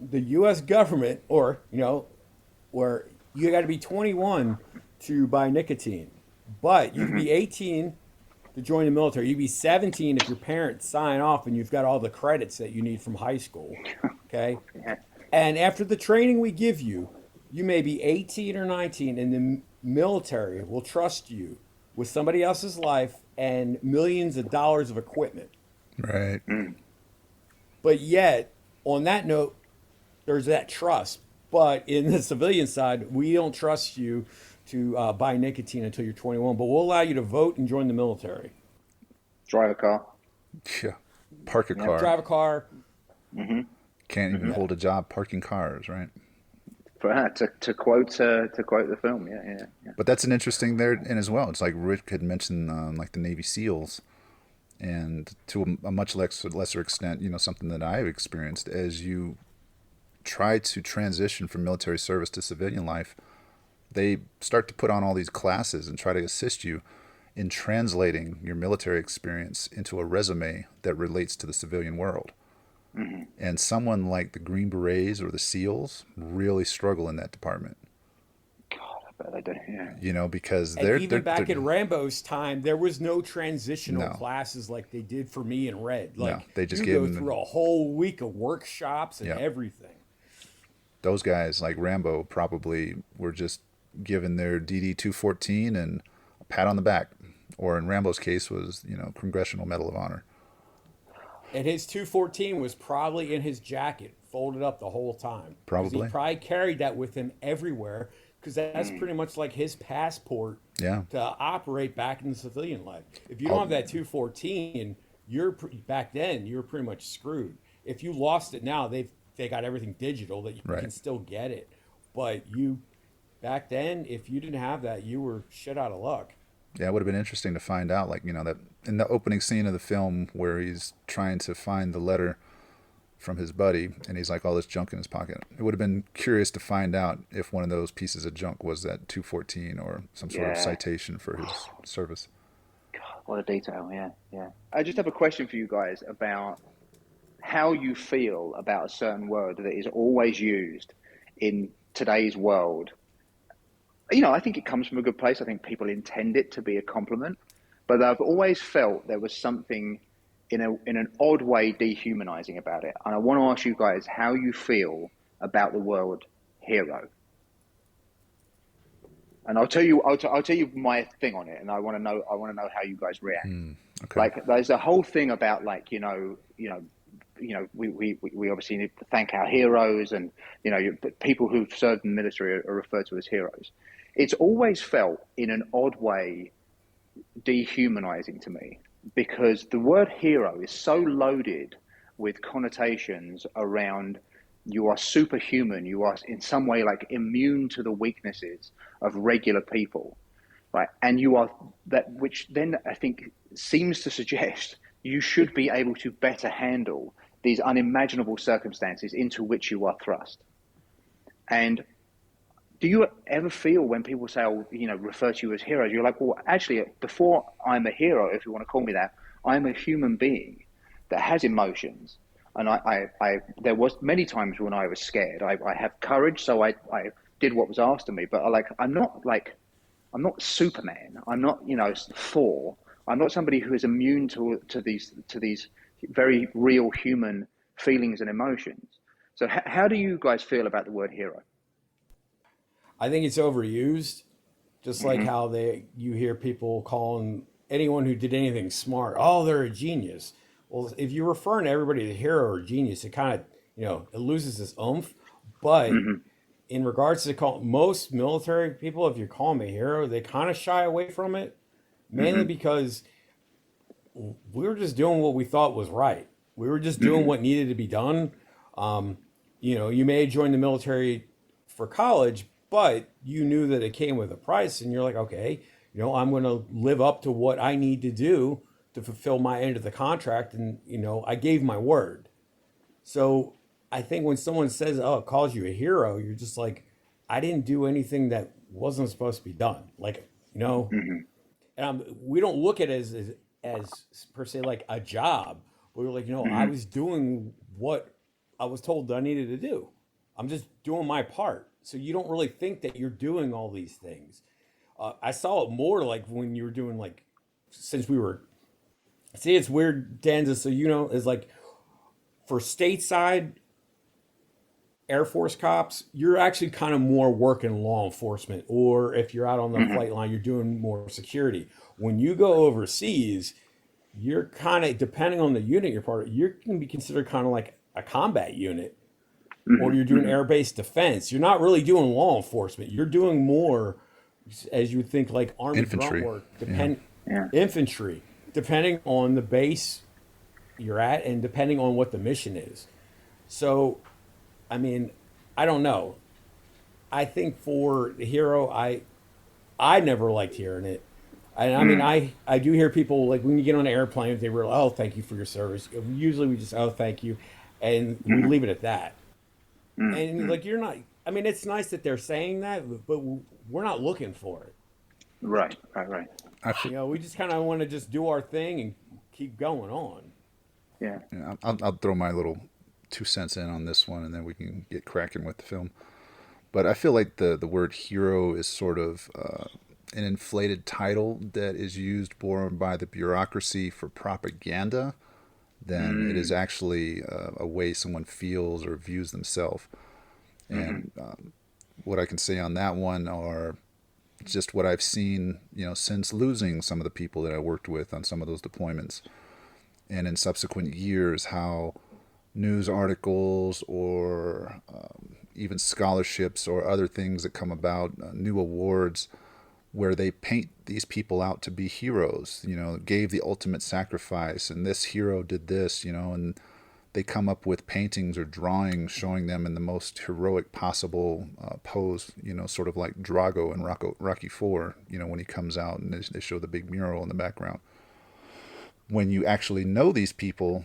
the U.S. government, or where you got to be 21 to buy nicotine, but you can be 18 to join the military. You can be 17 if your parents sign off and you've got all the credits that you need from high school. Okay, and after the training we give you, you may be 18 or 19, and the military will trust you with somebody else's life and millions of dollars of equipment. Right. But yet, on that note, there's that trust. But in the civilian side, we don't trust you to buy nicotine until you're 21, but we'll allow you to vote and join the military. Drive a car. Yeah. Park a car. Drive a car. Can't even hold a job parking cars, right? To quote the film, yeah. But that's an interesting there and as well. It's like Rick had mentioned, like the Navy SEALs, and to a much lesser extent, something that I've experienced as you try to transition from military service to civilian life. They start to put on all these classes and try to assist you in translating your military experience into a resume that relates to the civilian world. And someone like the Green Berets or the SEALs really struggle in that department. God, I bet they do. Yeah. Because And they're even back they're, in Rambo's time, there was no transitional No. classes like they did for me in Red. No, Like they just you gave go them- through a whole week of workshops and Yeah. everything. those guys like Rambo probably were just given their DD 214 and a pat on the back, or in Rambo's case was Congressional Medal of Honor. And his 214 was probably in his jacket, folded up the whole time. 'Cause Probably. He probably carried that with him everywhere because that's pretty much like his passport Yeah. to operate back in the civilian life. If you don't have that 214, back then you were pretty much screwed. If you lost it now, they got everything digital that you Right. can still get it. But back then, if you didn't have that, you were shit out of luck. Yeah, it would have been interesting to find out, like, that in the opening scene of the film where he's trying to find the letter from his buddy and he's like all this junk in his pocket. It would have been curious to find out if one of those pieces of junk was that 214 or some sort of Yeah. citation for his service. God, what a detail. Yeah. I just have a question for you guys about how you feel about a certain word that is always used in today's world. I think it comes from a good place. I think people intend it to be a compliment, but I've always felt there was something in an odd way dehumanizing about it. And I want to ask you guys how you feel about the word hero. And I'll tell you my thing on it, and I want to know how you guys react. Okay. Like, there's a whole thing about, like, we obviously need to thank our heroes, and people who've served in the military are referred to as heroes. It's always felt in an odd way dehumanizing to me, because the word hero is so loaded with connotations around you are superhuman, you are in some way like immune to the weaknesses of regular people, right? And you are that, which then I think seems to suggest you should be able to better handle these unimaginable circumstances into which you are thrust. And do you ever feel when people say, oh, refer to you as heroes, you're like, well, actually, before I'm a hero, if you want to call me that, I'm a human being that has emotions. And there was many times when I was scared. I have courage, so I did what was asked of me. But I'm not Superman. I'm not, Thor. I'm not somebody who is immune to these very real human feelings and emotions. So how do you guys feel about the word hero? I think it's overused, just like how you hear people calling anyone who did anything smart, oh, they're a genius. Well, if you're referring to everybody as a hero or genius, it kind of, it loses its oomph. But in regards to most military people, if you call them a hero, they kind of shy away from it, mainly because we were just doing what we thought was right. We were just doing what needed to be done. You may join the military for college, but you knew that it came with a price, and you're like, okay, I'm going to live up to what I need to do to fulfill my end of the contract. And, I gave my word. So I think when someone says, oh, it calls you a hero, you're just like, I didn't do anything that wasn't supposed to be done. Like, and we don't look at it as per se like a job. We were like, I was doing what I was told that I needed to do. I'm just doing my part. So you don't really think that you're doing all these things. I saw it more like when you were doing since we were, see, it's weird, Danza, so is like for stateside Air Force cops, you're actually kind of more working law enforcement, or if you're out on the flight line, you're doing more security. When you go overseas, you're kind of, depending on the unit you're part of, you can be considered kind of like a combat unit, or you're doing air-based defense. You're not really doing law enforcement. You're doing more, as you would think, like Army Infantry. grunt work, infantry, depending on the base you're at and depending on what the mission is. So, I mean, I don't know. I think for the hero, I never liked hearing it. And I mean, I do hear people, like when you get on an airplane, they were like, oh, thank you for your service. Usually we just, oh, thank you. And we leave it at that. And like, you're not, I mean, it's nice that they're saying that, but we're not looking for it. Right. We just kind of want to just do our thing and keep going on. Yeah. I'll throw my little 2 cents in on this one, and then we can get cracking with the film. But I feel like the word hero is sort of an inflated title that is used more by the bureaucracy for propaganda than it is actually a way someone feels or views themselves. And what I can say on that one are just what I've seen, since losing some of the people that I worked with on some of those deployments, and in subsequent years, how news articles or even scholarships or other things that come about, new awards, where they paint these people out to be heroes, gave the ultimate sacrifice, and this hero did this, and they come up with paintings or drawings showing them in the most heroic possible pose, sort of like Drago in Rocky IV, when he comes out and they show the big mural in the background. When you actually know these people,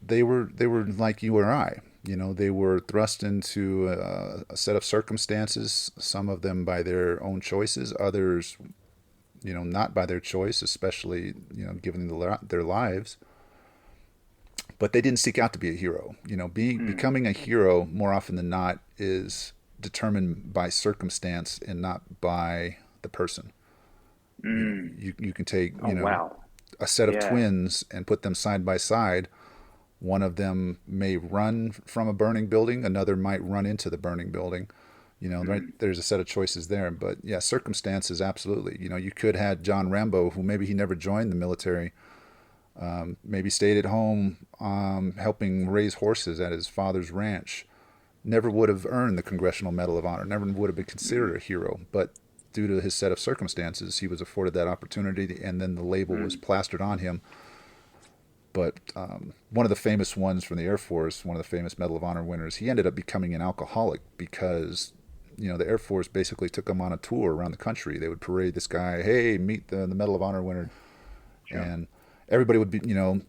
they were like you or I. They were thrust into a set of circumstances, some of them by their own choices, others, not by their choice, especially, given their lives. But they didn't seek out to be a hero. Becoming a hero more often than not is determined by circumstance and not by the person. You can take, a set of twins and put them side by side. One of them may run from a burning building. Another might run into the burning building. Right? There's a set of choices there. But yeah, circumstances, absolutely. You could have John Rambo, who maybe he never joined the military, Maybe stayed at home helping raise horses at his father's ranch. Never would have earned the Congressional Medal of Honor, never would have been considered a hero. But due to his set of circumstances, he was afforded that opportunity, and then the label was plastered on him. But one of the famous ones from the Air Force, one of the famous Medal of Honor winners, he ended up becoming an alcoholic because, the Air Force basically took him on a tour around the country. They would parade this guy, hey, meet the Medal of Honor winner. Sure. And everybody would be,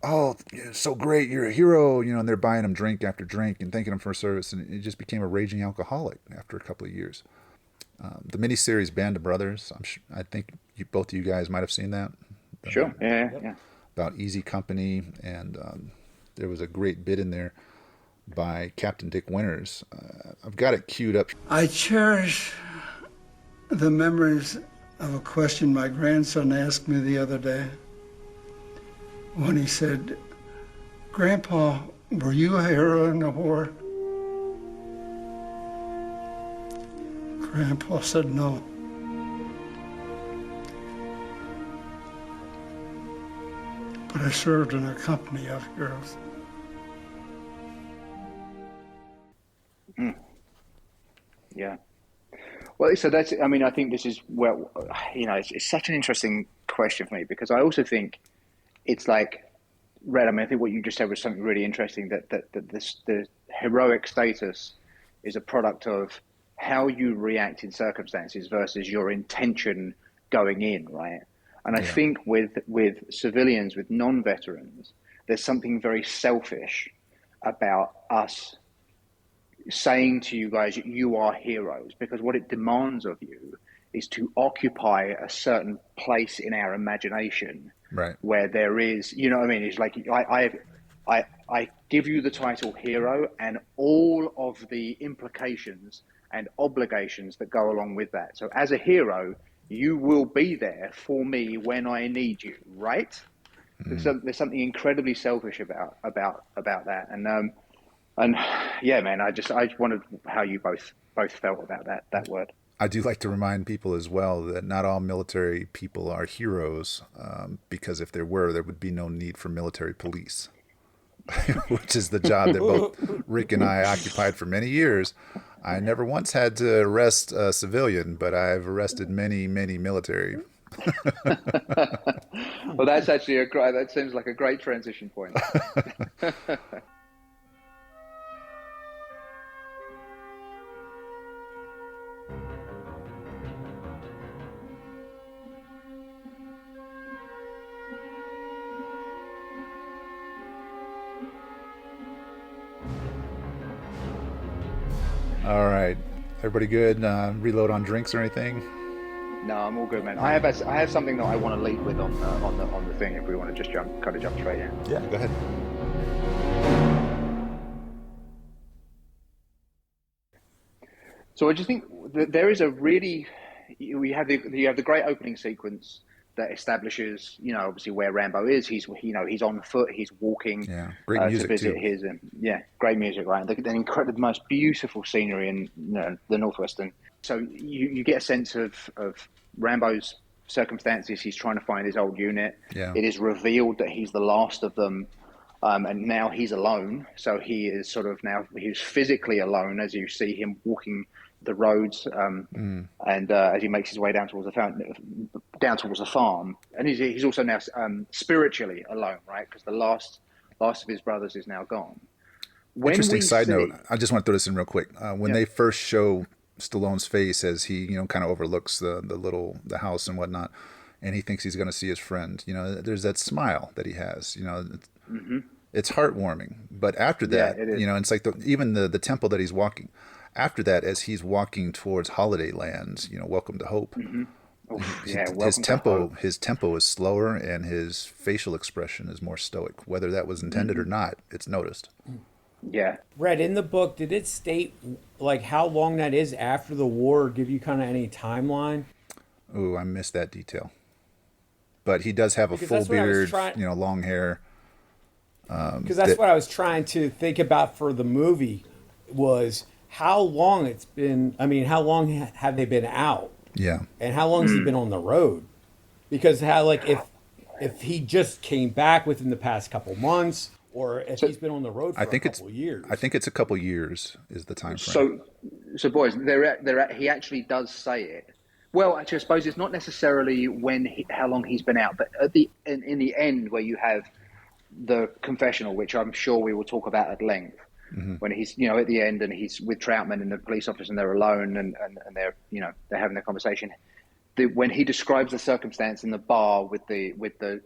oh, you're so great, you're a hero, and they're buying him drink after drink and thanking him for service. And he just became a raging alcoholic after a couple of years. The miniseries Band of Brothers, I think both of you guys might have seen that. Sure, yeah. About Easy Company, and there was a great bit in there by Captain Dick Winters. I've got it queued up. I cherish the memories of a question my grandson asked me the other day when he said, "Grandpa, were you a hero in the war?" Grandpa said no. But I served in a company of heroes. Yeah. Well, so that's, I think this is, it's such an interesting question for me, because I also think it's like, Red, I think what you just said was something really interesting, that the heroic status is a product of how you react in circumstances versus your intention going in, right? And I think with civilians, with non-veterans, there's something very selfish about us saying to you guys, you are heroes, because what it demands of you is to occupy a certain place in our imagination, right, where there is, it's like I give you the title hero and all of the implications and obligations that go along with that. So as a hero, you will be there for me when I need you, right? There's something incredibly selfish about that, and yeah, man, I just wondered how you both felt about that word. I do like to remind people as well that not all military people are heroes, because if there were, there would be no need for military police, which is the job that both Rick and I occupied for many years. I never once had to arrest a civilian, but I've arrested many, many military. Well, that's actually that seems like a great transition point. All right, everybody good? Reload on drinks or anything? No, I'm all good, man. I have something that I want to lead with on the thing. If we want to just jump straight in. Yeah, go ahead. So I just think that there is a really, you have the great opening sequence that establishes, obviously where Rambo is. He's on foot. He's walking. Yeah, great music to visit too. his. Great music, right? The incredible, most beautiful scenery in the Northwestern. So you get a sense of Rambo's circumstances. He's trying to find his old unit. Yeah. It is revealed that he's the last of them, and now he's alone. So he is he's physically alone as you see him walking the roads, and as he makes his way down towards the farm, and he's also now spiritually alone, right? Because the last of his brothers is now gone. Interesting side note. I just want to throw this in real quick. When they first show Stallone's face as he kind of overlooks the house and whatnot, and he thinks he's going to see his friend, there's that smile that he has. It's heartwarming. But after that, it's like even the temple that he's walking. After that, as he's walking towards Holiday Land, Welcome to Hope, his tempo is slower and his facial expression is more stoic. Whether that was intended or not, it's noticed. Yeah. Red, in the book, did it state like how long that is after the war, or give you kind of any timeline? Ooh, I missed that detail. But he does have a full beard, long hair. Because that's what I was trying to think about for the movie was how long it's been. I mean, how long have they been out? Yeah. And how long has he been on the road? Because if if he just came back within the past couple months, or if he's been on the road for a couple years. I think it's a couple years is the time frame. So boys, he actually does say it. Well, actually, I suppose it's not necessarily how long he's been out, but in the end, where you have the confessional, which I'm sure we will talk about at length, when he's at the end and he's with Troutman and the police officer and they're alone and they're they're having their conversation. When he describes the circumstance in the bar with the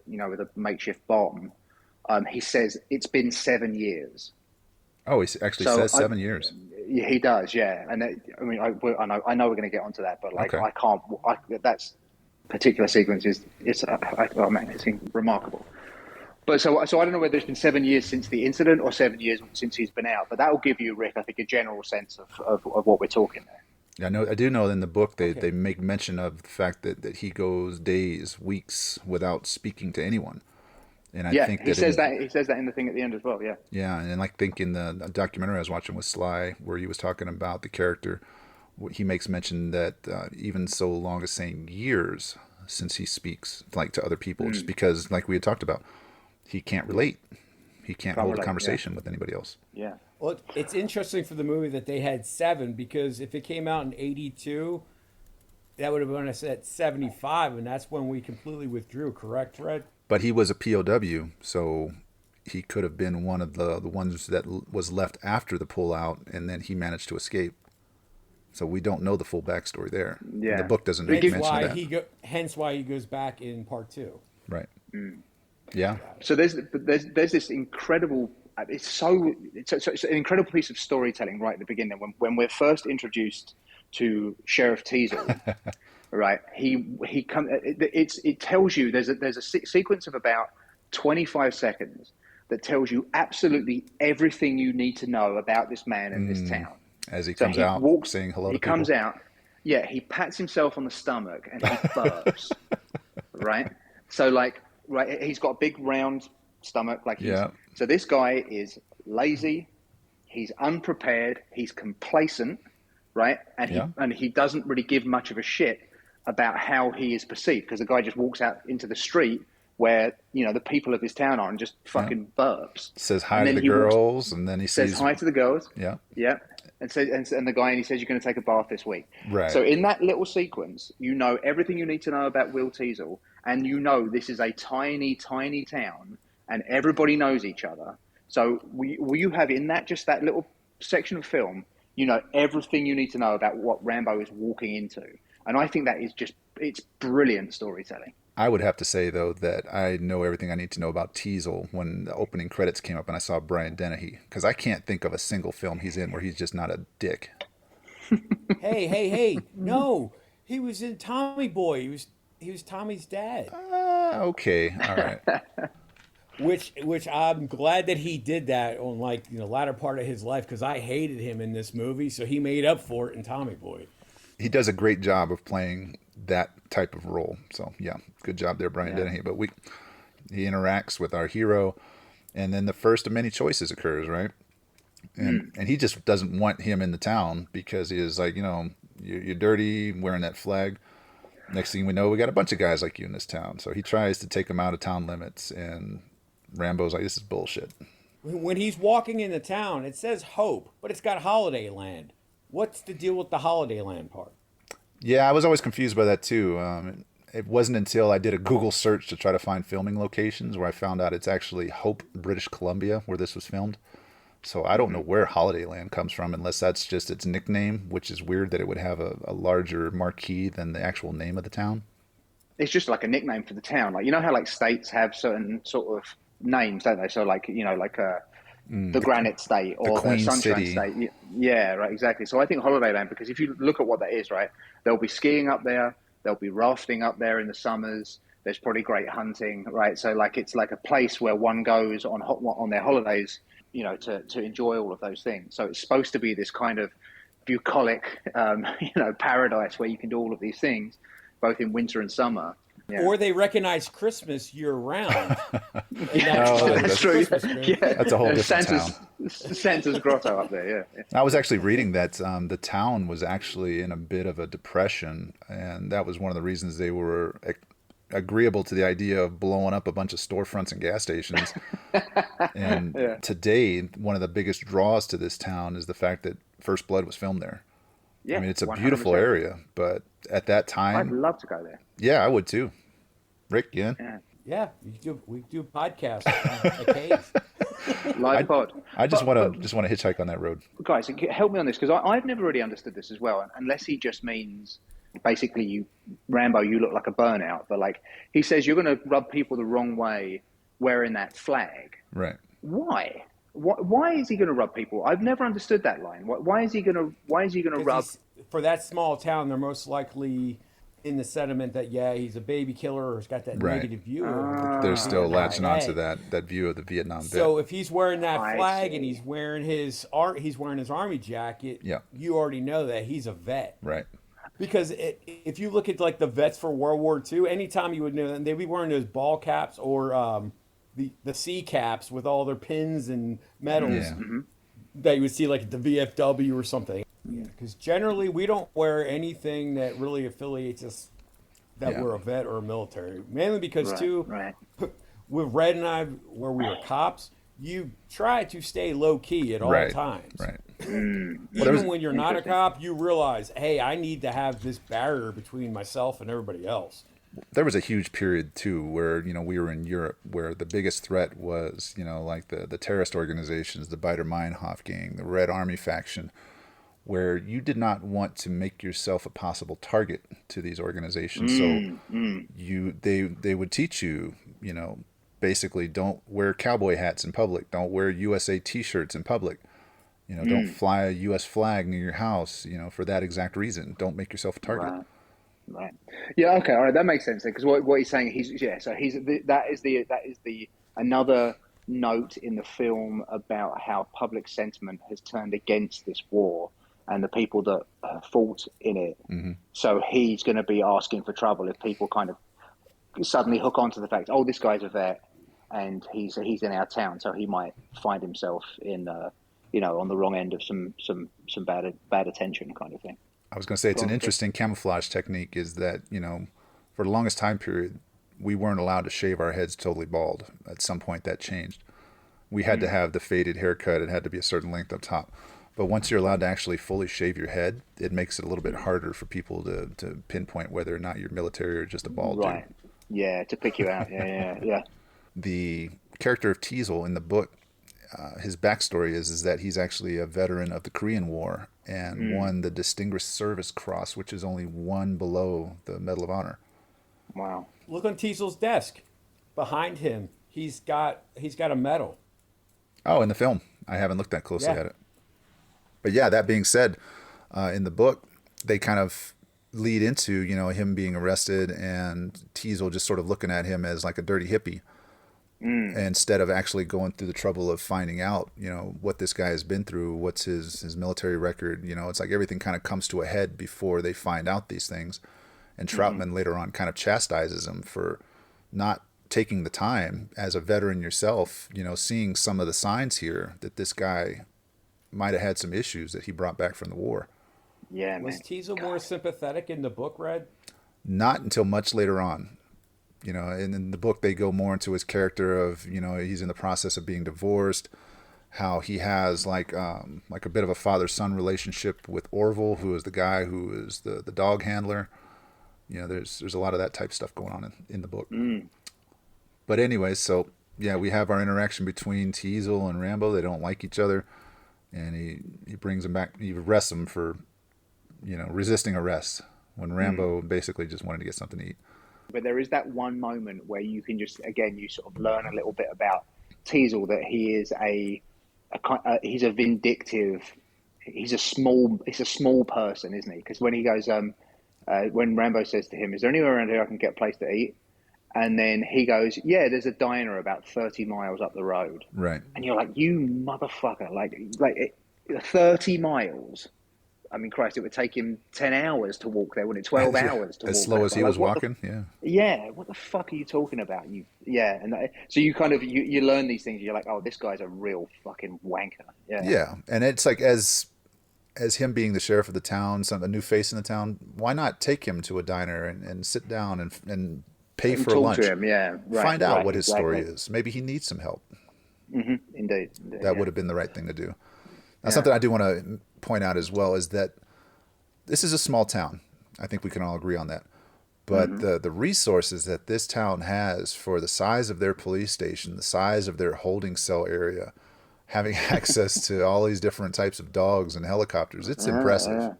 makeshift bomb, he says it's been 7 years. Oh, he actually says 7 years. He does, yeah. And I know we're going to get onto that, but Okay. I can't. That particular sequence is it's remarkable. But so I don't know whether it's been 7 years since the incident or 7 years since he's been out. But that will give you, Rick, I think, a general sense of what we're talking there. I do know in the book they make mention of the fact that he goes days, weeks without speaking to anyone. And I think he says that in the thing at the end as well. Yeah. Yeah, and I think in the documentary I was watching with Sly, where he was talking about the character, he makes mention that even so long as saying years since he speaks to other people, just because, like we had talked about, he can't relate. He can't hold a conversation with anybody else. Yeah. Well, it's interesting for the movie that they had 7, because if it came out in 82, that would have been us at 75, and that's when we completely withdrew, correct, Red? But he was a POW, so he could have been one of the ones that was left after the pullout, and then he managed to escape. So we don't know the full backstory there. Yeah. The book doesn't make mention of that. Hence why he goes back in part 2. Right. Yeah. So there's this incredible. It's an incredible piece of storytelling right at the beginning when we're first introduced to Sheriff Teasel. Right, it tells you there's a sequence of about 25 seconds that tells you absolutely everything you need to know about this man and this town. As he comes out, saying hello to people. He comes out, he pats himself on the stomach and he burps. Right, so he's got a big round stomach, so this guy is lazy, he's unprepared, he's complacent, right, and he doesn't really give much of a shit about how he is perceived, because the guy just walks out into the street where the people of his town are and just fucking burps. Says hi to the girls, and then he says hi to the girls. Yeah, and the guy, and he says, "You're going to take a bath this week." Right. So in that little sequence, everything you need to know about Will Teasel, and this is a tiny, tiny town, and everybody knows each other. So you have in that little section of film, everything you need to know about what Rambo is walking into. And I think that is it's brilliant storytelling. I would have to say, though, that I know everything I need to know about Teasel when the opening credits came up and I saw Brian Dennehy, because I can't think of a single film he's in where he's just not a dick. Hey. No, he was in Tommy Boy. He was Tommy's dad. Okay. All right. Which I'm glad that he did that on latter part of his life, because I hated him in this movie, so he made up for it in Tommy Boy. He does a great job of playing that type of role. So yeah, good job there, Brian Dennehy. But he interacts with our hero, and then the first of many choices occurs, right? And he just doesn't want him in the town, because he is like, you're dirty, wearing that flag. Next thing we know, we got a bunch of guys like you in this town. So he tries to take him out of town limits, and Rambo's like, this is bullshit. When he's walking into town, it says Hope, but it's got Holiday Land. What's the deal with the Holiday Land part? Yeah, I was always confused by that too. It wasn't until I did a Google search to try to find filming locations where I found out it's actually Hope, British Columbia, where this was filmed. So I don't know where Holiday Land comes from, unless that's just its nickname, which is weird that it would have a larger marquee than the actual name of the town. It's just like a nickname for the town. How states have certain sort of names, don't they? So the Granite State or the Sunshine City. State. Yeah, right, exactly. So I think Holiday Land, because if you look at what that is, right, there'll be skiing up there, there'll be rafting up there in the summers, there's probably great hunting, right? So it's like a place where one goes on their holidays, to enjoy all of those things. So it's supposed to be this kind of bucolic, paradise where you can do all of these things, both in winter and summer. Yeah. Or they recognize Christmas year-round. That's true. Yeah. That's a whole different town. Santa's grotto up there, yeah. I was actually reading that the town was actually in a bit of a depression, and that was one of the reasons they were agreeable to the idea of blowing up a bunch of storefronts and gas stations. And Yeah. today, one of the biggest draws to this town is the fact that First Blood was filmed there. I Yeah, mean, it's a 100%. beautiful area, but at that I'd time, love to go there. yeah, I would too. Rick, yeah. Yeah. Yeah, we do podcasts at caves. Live pod. I just But- want to hitchhike on that road. Guys, help me on this, because I've never really understood this as well, unless he just means basically Rambo, you look like a burnout, but like he says you're going to rub people the wrong way wearing that flag. Right. Why? Why is he going to rub people? I've never understood that line. Why is he going to rub? For that small town, they're most likely in the sentiment that he's a baby killer or has got that Right. negative view of him. They're still latching onto Hey. that view of the Vietnam vet. So if he's wearing that I flag see. and he's wearing his army jacket, Yeah. you already know that he's a vet. Right. Because if you look at like the vets for World War II, anytime you would know them, they'd be wearing those ball caps or the C caps with all their pins and medals Yeah. that you would see like at the VFW or something. Because generally we don't wear anything that really affiliates us that Yeah. we're a vet or a military. Mainly because too, Right. with Red and I, where we were cops, you try to stay low key at all Right. times. Right. Even when you're not a cop, you realize, hey, I need to have this barrier between myself and everybody else. There was a huge period too where we were in Europe where the biggest threat was like the terrorist organizations, the Baader Meinhof gang, the Red Army faction, where you did not want to make yourself a possible target to these organizations. They would teach you, basically don't wear cowboy hats in public, don't wear USA T-shirts in public, don't fly a U.S. flag near your house, for that exact reason. Don't make yourself a target. Right. Yeah. Okay. All right. That makes sense. Because what he's saying, that is the another note in the film about how public sentiment has turned against this war and the people that fought in it. Mm-hmm. So he's going to be asking for trouble if people kind of suddenly hook onto the fact, oh, this guy's a vet and he's in our town, so he might find himself in on the wrong end of some bad attention kind of thing. I was going to say it's an interesting camouflage technique is that, for the longest time period, we weren't allowed to shave our heads totally bald. At some point that changed. We had to have the faded haircut. It had to be a certain length up top. But once you're allowed to actually fully shave your head, it makes it a little bit harder for people to pinpoint whether or not you're military or just a bald Right. dude. Yeah, to pick you out. Yeah. The character of Teasel in the book, his backstory is that he's actually a veteran of the Korean War and won the Distinguished Service Cross, which is only one below the Medal of Honor. Wow. Look on Teasel's desk. Behind him, he's got a medal. Oh, in the film. I haven't looked that closely Yeah. at it. But yeah, that being said, in the book, they kind of lead into, him being arrested and Teasel just sort of looking at him as like a dirty hippie. Instead of actually going through the trouble of finding out, what this guy has been through, what's his military record, it's like everything kind of comes to a head before they find out these things. And Troutman later on kind of chastises him for not taking the time as a veteran yourself, seeing some of the signs here that this guy might have had some issues that he brought back from the war. Yeah, man. Was Teasel more sympathetic in the book, Red? Not until much later on. And in the book they go more into his character of, he's in the process of being divorced, how he has like a bit of a father-son relationship with Orville, who is the guy who is the dog handler. There's a lot of that type stuff going on in the book. But anyways, so yeah, we have our interaction between Teasel and Rambo. They don't like each other, and he brings him back. He arrests him for, resisting arrest when Rambo basically just wanted to get something to eat. But there is that one moment where you can just, again, you sort of learn a little bit about Teasel, that he is he's a vindictive, he's a small person, isn't he? Because when he goes, when Rambo says to him, "Is there anywhere around here I can get a place to eat?" And then he goes, "Yeah, there's a diner about 30 miles up the road." Right. And you're like, "You motherfucker!" Like 30 miles. I mean, Christ, it would take him 10 hours to walk there, wouldn't it? 12 hours to walk as slow there. as he Like, was what walking. Yeah. Yeah, what the fuck are you talking about? So you kind of you learn these things. You're like, oh, this guy's a real fucking wanker. Yeah, and it's like as him being the sheriff of the town, a new face in the town, why not take him to a diner and sit down and pay And for talk lunch. to him, yeah. Right, Find out right, what his story exactly. is. Maybe he needs some help. Indeed. That Yeah. would have been the right thing to do. Now, Yeah. something I do want to point out as well is that this is a small town. I think we can all agree on that. But the resources that this town has for the size of their police station, the size of their holding cell area, having access to all these different types of dogs and helicopters, it's impressive.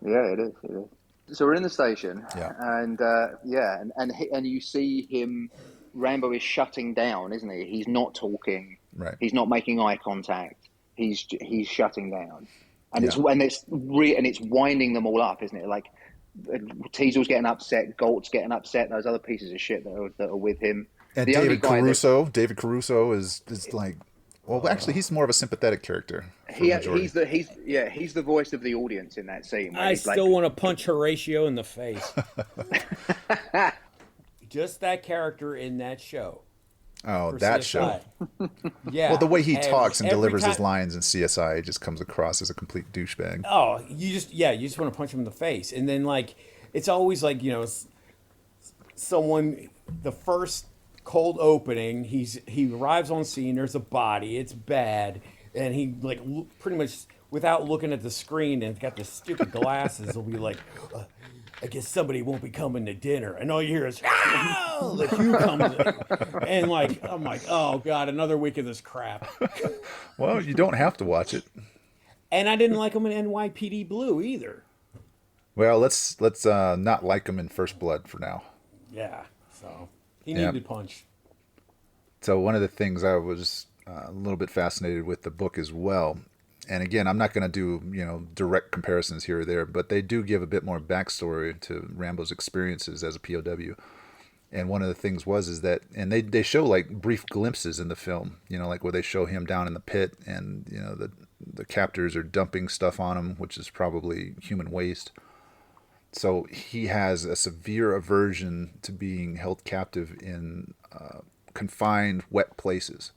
Yeah, it is. It is. So we're in the station, Yeah. and and you see him. Rambo is shutting down, isn't he? He's not talking. Right. He's not making eye contact. He's shutting down, and Yeah. it's winding them all up, isn't it? Like Teasel's getting upset, Galt's getting upset. Those other pieces of shit that are with him. And The only David guy Caruso is like, well, actually, he's more of a sympathetic character. For the majority. he's the voice of the audience in that scene. I still want to punch Horatio in the face. Just that character in that show. Oh, for that CSI. show. Yeah. Well, the way he And talks and every delivers his time- lines in CSI, it just comes across as a complete douchebag. Oh, you just want to punch him in the face, and then like it's always like someone the first cold opening, he arrives on scene. There's a body. It's bad, and he like pretty much without looking at the screen and got the stupid glasses, will be like. I guess somebody won't be coming to dinner, and all you hear is "Ah!" the cucumber, and like I'm like, oh god, another week of this crap. Well, you don't have to watch it. And I didn't like him in NYPD Blue either. Well, let's not like him in First Blood for now. Yeah, so he needed punch. So one of the things I was a little bit fascinated with the book as well. And again, I'm not going to do, direct comparisons here or there, but they do give a bit more backstory to Rambo's experiences as a POW. And one of the things is that, and they show like brief glimpses in the film, like where they show him down in the pit and, the captors are dumping stuff on him, which is probably human waste. So he has a severe aversion to being held captive in confined, wet places.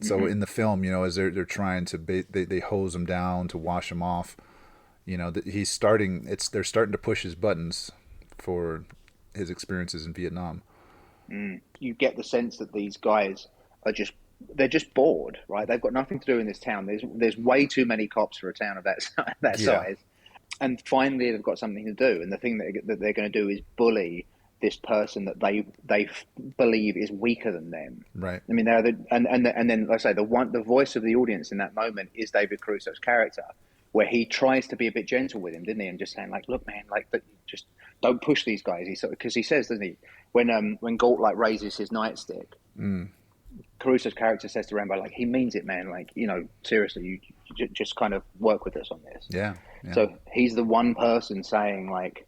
So in the film, as they're trying to they hose him down to wash him off, they're starting to push his buttons for his experiences in Vietnam. You get the sense that these guys they're just bored, right? They've got nothing to do in this town. There's way too many cops for a town of that size, and finally they've got something to do. And the thing that they're going to do is bully this person that they believe is weaker than them. Right. I mean, and then like I say, the voice of the audience in that moment is David Caruso's character, where he tries to be a bit gentle with him, didn't he? And just saying like, look, man, like just don't push these guys. Because he says, doesn't he, when Galt like raises his nightstick, Caruso's character says to Rambo, like, he means it, man. Like, seriously, you just kind of work with us on this. Yeah. So he's the one person saying like,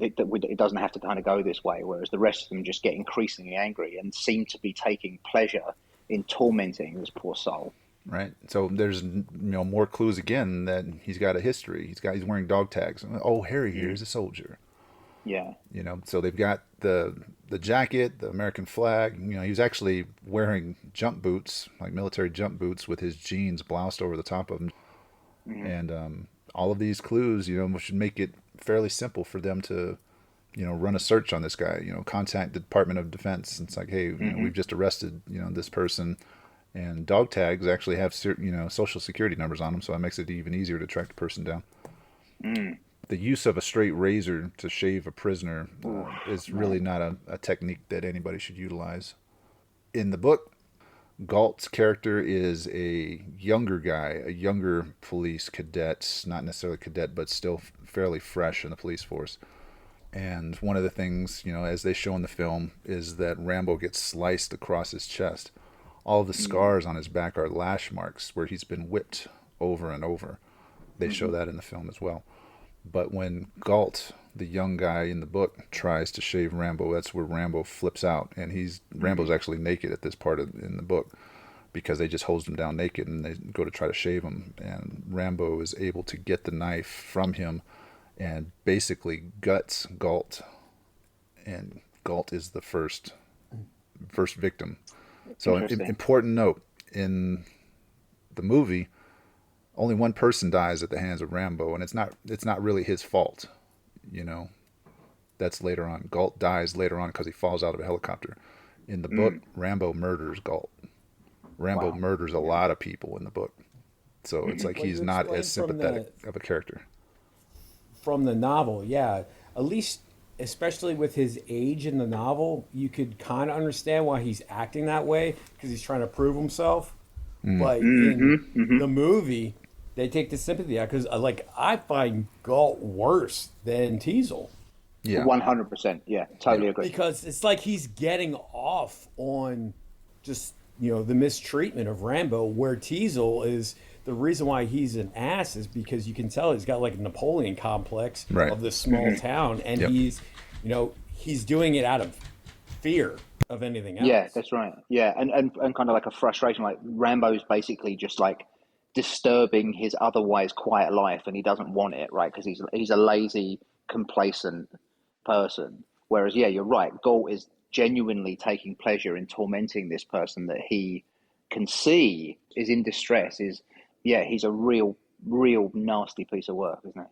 it doesn't have to kind of go this way, whereas the rest of them just get increasingly angry and seem to be taking pleasure in tormenting this poor soul. Right. So there's more clues again that he's got a history. He's wearing dog tags. Oh, Harry here is a soldier. Yeah. So they've got the jacket, the American flag. He was actually wearing jump boots, like military jump boots, with his jeans bloused over the top of them. And all of these clues, should make it fairly simple for them to, run a search on this guy. Contact the Department of Defense. It's like, hey, we've just arrested, this person, and dog tags actually have social security numbers on them, so it makes it even easier to track the person down. The use of a straight razor to shave a prisoner is really not a technique that anybody should utilize. In the book, Galt's character is a younger guy, a younger police cadet, not necessarily cadet, but still fairly fresh in the police force. And one of the things, as they show in the film, is that Rambo gets sliced across his chest. All of the scars on his back are lash marks where he's been whipped over and over. They show that in the film as well. But when Galt, the young guy in the book, tries to shave Rambo, that's where Rambo flips out, and Rambo's actually naked at this part in the book, because they just hosed him down naked and they go to try to shave him, and Rambo is able to get the knife from him and basically guts Galt, and Galt is the first victim. So important note, in the movie, only one person dies at the hands of Rambo, and it's not really his fault, That's later on. Galt dies later on because he falls out of a helicopter. In the book, Rambo murders Galt. Rambo murders a lot of people in the book. So it's like Well, he's you not explained as from sympathetic of a character. From the novel, yeah. At least, especially with his age in the novel, you could kind of understand why he's acting that way because he's trying to prove himself. But in the movie, they take the sympathy out because, like, I find Galt worse than Teasel. Yeah. 100%. Yeah, totally agree. Because it's like he's getting off on just, the mistreatment of Rambo, where Teasel is the reason why he's an ass is because you can tell he's got like a Napoleon complex of this small town, and he's doing it out of fear of anything else. Yeah, that's right. Yeah, and kind of like a frustration, like Rambo's basically just like disturbing his otherwise quiet life, and he doesn't want it, right? Because he's a lazy, complacent person. Whereas, yeah, you're right. Galt is genuinely taking pleasure in tormenting this person that he can see is in distress. He's a real nasty piece of work, isn't it?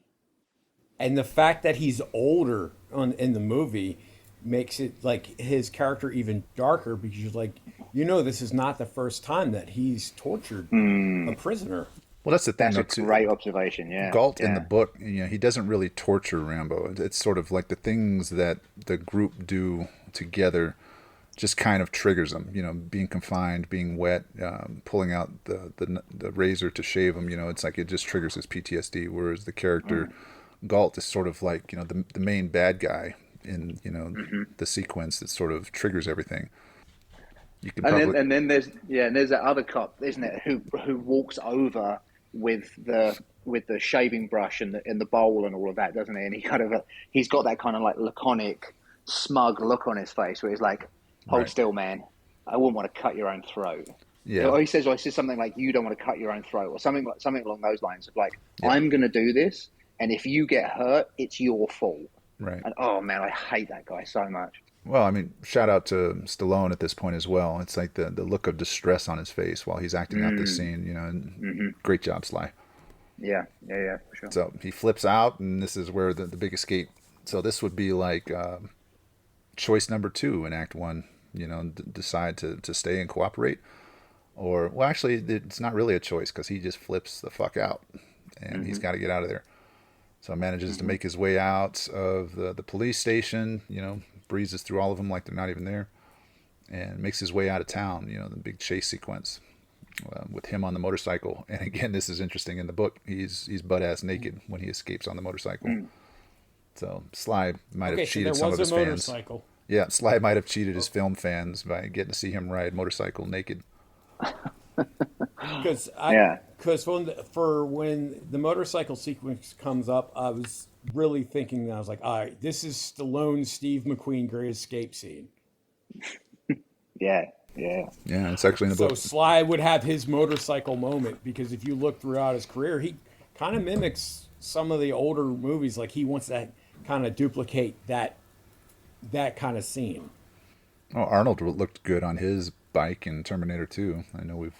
And the fact that he's older in the movie makes it like his character even darker because you're like, this is not the first time that he's tortured a prisoner. Well, that's the thing. That's a great observation. Yeah, Galt in the book, he doesn't really torture Rambo. It's sort of like the things that the group do together just kind of triggers him. Being confined, being wet, pulling out the razor to shave him. It's like it just triggers his PTSD. Whereas the character Galt is sort of like the main bad guy in the sequence that sort of triggers everything. You can and then there's that other cop, isn't it, who walks over with the shaving brush and the bowl and all of that, doesn't he? And he's got that kind of like laconic, smug look on his face where he's like, "Hold still, man. I wouldn't want to cut your own throat." Yeah. Or he says something like, "You don't want to cut your own throat," or something along those lines of like, "I'm going to do this, and if you get hurt, it's your fault." Right. And oh man, I hate that guy so much. Well, I mean, shout out to Stallone at this point as well. It's like the look of distress on his face while he's acting out this scene, and great job, Sly. Yeah, for sure. So he flips out, and this is where the big escape. So this would be like choice number 2 in Act 1, decide to stay and cooperate. Or, well, actually, it's not really a choice because he just flips the fuck out, and he's got to get out of there. So manages to make his way out of the police station, breezes through all of them like they're not even there, and makes his way out of town, the big chase sequence with him on the motorcycle. And again, this is interesting in the book. He's butt-ass naked when he escapes on the motorcycle. So Sly might have cheated some of his fans. Yeah, Sly might have cheated his film fans by getting to see him ride motorcycle naked. Because when the motorcycle sequence comes up, I was really thinking that I was like, all right, this is Stallone's Steve McQueen Great Escape scene. Yeah, it's actually in the book. So Sly would have his motorcycle moment because if you look throughout his career, he kind of mimics some of the older movies. Like he wants to kind of duplicate that kind of scene. Oh, Arnold looked good on his bike in Terminator 2. I know we've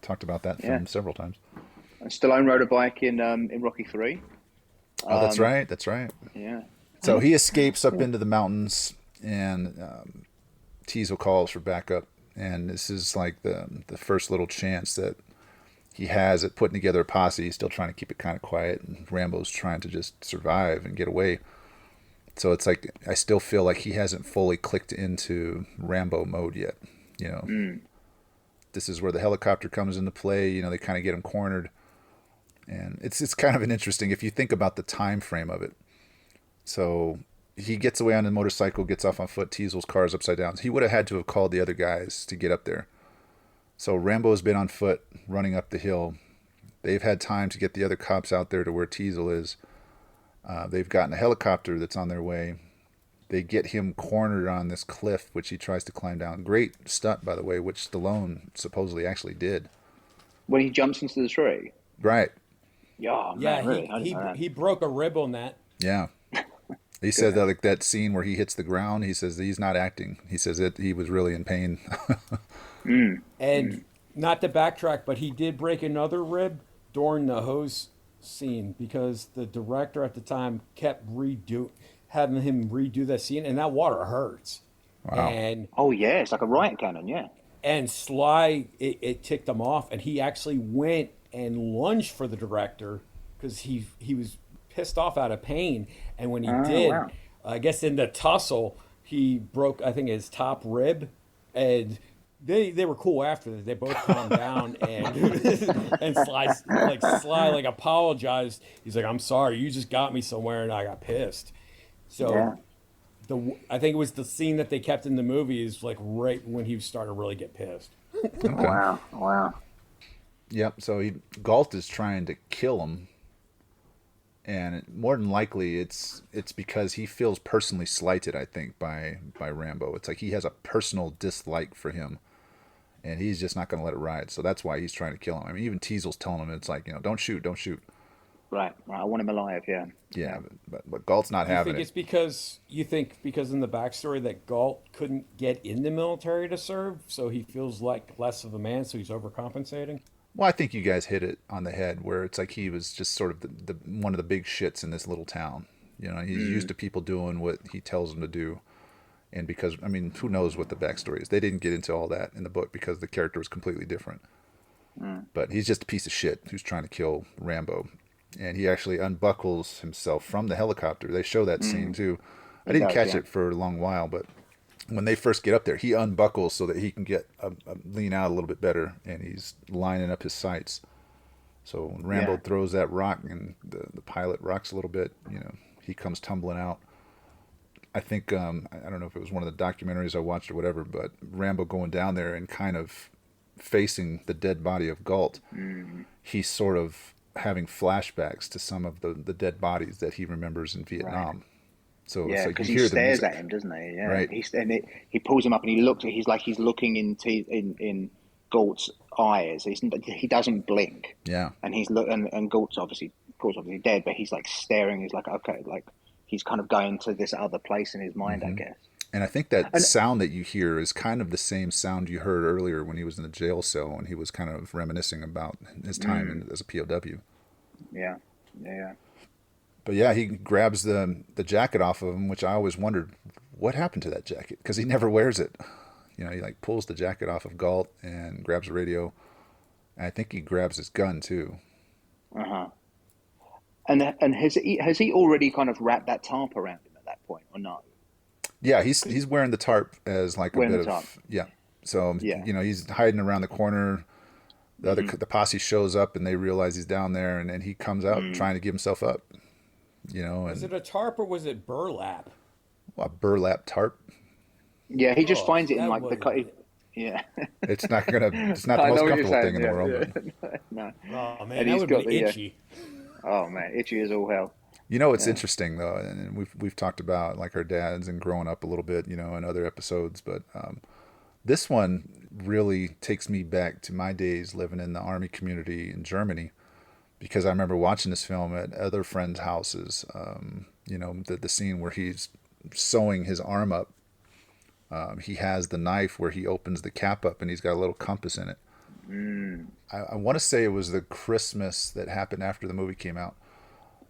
talked about that film several times. Stallone rode a bike in Rocky 3. Oh, that's right. Yeah. So he escapes up into the mountains, and Teasel calls for backup. And this is like the first little chance that he has at putting together a posse. He's still trying to keep it kind of quiet, and Rambo's trying to just survive and get away. So it's like I still feel like he hasn't fully clicked into Rambo mode yet. This is where the helicopter comes into play. They kind of get him cornered, and it's kind of an interesting if you think about the time frame of it. So he gets away on the motorcycle, gets off on foot. Teasel's car is upside down. He would have had to have called the other guys to get up there. So Rambo's been on foot running up the hill. They've had time to get the other cops out there to where Teasel is. They've gotten a helicopter that's on their way. They get him cornered on this cliff, which he tries to climb down. Great stunt, by the way, which Stallone supposedly actually did. When he jumps into the tree? Right. Yeah, man, really? He broke a rib on that. Yeah. He said that like that scene where he hits the ground, he says he's not acting. He says he was really in pain. And not to backtrack, but he did break another rib during the hose scene because the director at the time kept redoing. having him redo that scene, and that water hurts. Wow. And Oh yeah, it's like a riot cannon. Yeah. Sly, it ticked him off, and he actually went and lunged for the director because he was pissed off out of pain, and when he did, wow. I guess in the tussle, he broke, I think, his top rib, and they were cool after that. They both calmed down, and and Sly apologized. He's like, "I'm sorry, you just got me somewhere, and I got pissed." So. Yeah. I think it was the scene that they kept in the movie is like right when he was starting to really get pissed. Okay. Wow. Yep. So Galt is trying to kill him, and more than likely, it's because he feels personally slighted. I think by Rambo. It's like he has a personal dislike for him, and he's just not going to let it ride. So that's why he's trying to kill him. I mean, even Teasel's telling him, it's like, don't shoot, don't shoot. Right. I want him alive. Yeah. Yeah, but Galt's not having it. It's because in the backstory that Galt couldn't get in the military to serve, so he feels like less of a man, so he's overcompensating. Well, I think you guys hit it on the head, where it's like he was just sort of the one of the big shits in this little town. He's used to people doing what he tells them to do. And because, I mean, who knows what the backstory is? They didn't get into all that in the book because the character was completely different. But he's just a piece of shit who's trying to kill Rambo. And he actually unbuckles himself from the helicopter. They show that scene too. I didn't catch it for a long while, but when they first get up there, he unbuckles so that he can get lean out a little bit better, and he's lining up his sights. So when Rambo throws that rock, and the pilot rocks a little bit, he comes tumbling out. I think I don't know if it was one of the documentaries I watched or whatever, but Rambo going down there and kind of facing the dead body of Galt, he's sort of having flashbacks to some of the dead bodies that he remembers in Vietnam. Right. So yeah, because like he stares at him, doesn't he? Yeah. Right. He pulls him up and he looks. He's like he's looking in Galt's eyes. He doesn't blink. Yeah. And and Galt's obviously dead, but he's like staring. He's like, okay, like he's kind of going to this other place in his mind, I guess. And I think that sound that you hear is kind of the same sound you heard earlier when he was in the jail cell and he was kind of reminiscing about his time as a POW. Yeah. But yeah, he grabs the jacket off of him, which I always wondered what happened to that jacket because he never wears it. He like pulls the jacket off of Galt and grabs a radio. And I think he grabs his gun too. And has he already kind of wrapped that tarp around him at that point or not? Yeah, he's wearing the tarp as like a bit of So he's hiding around the corner. The posse shows up and they realize he's down there, and then he comes out trying to give himself up. Was it a tarp or was it burlap? A burlap tarp. Yeah, he just finds it in like the. Yeah. It's not the most comfortable thing in the world. No. Oh man, that would be itchy. Oh man, itchy as all hell. It's interesting though, and we've talked about like our dads and growing up a little bit, in other episodes, but this one really takes me back to my days living in the Army community in Germany, because I remember watching this film at other friends' houses. The scene where he's sewing his arm up. He has the knife where he opens the cap up and he's got a little compass in it. I want to say it was the Christmas that happened after the movie came out.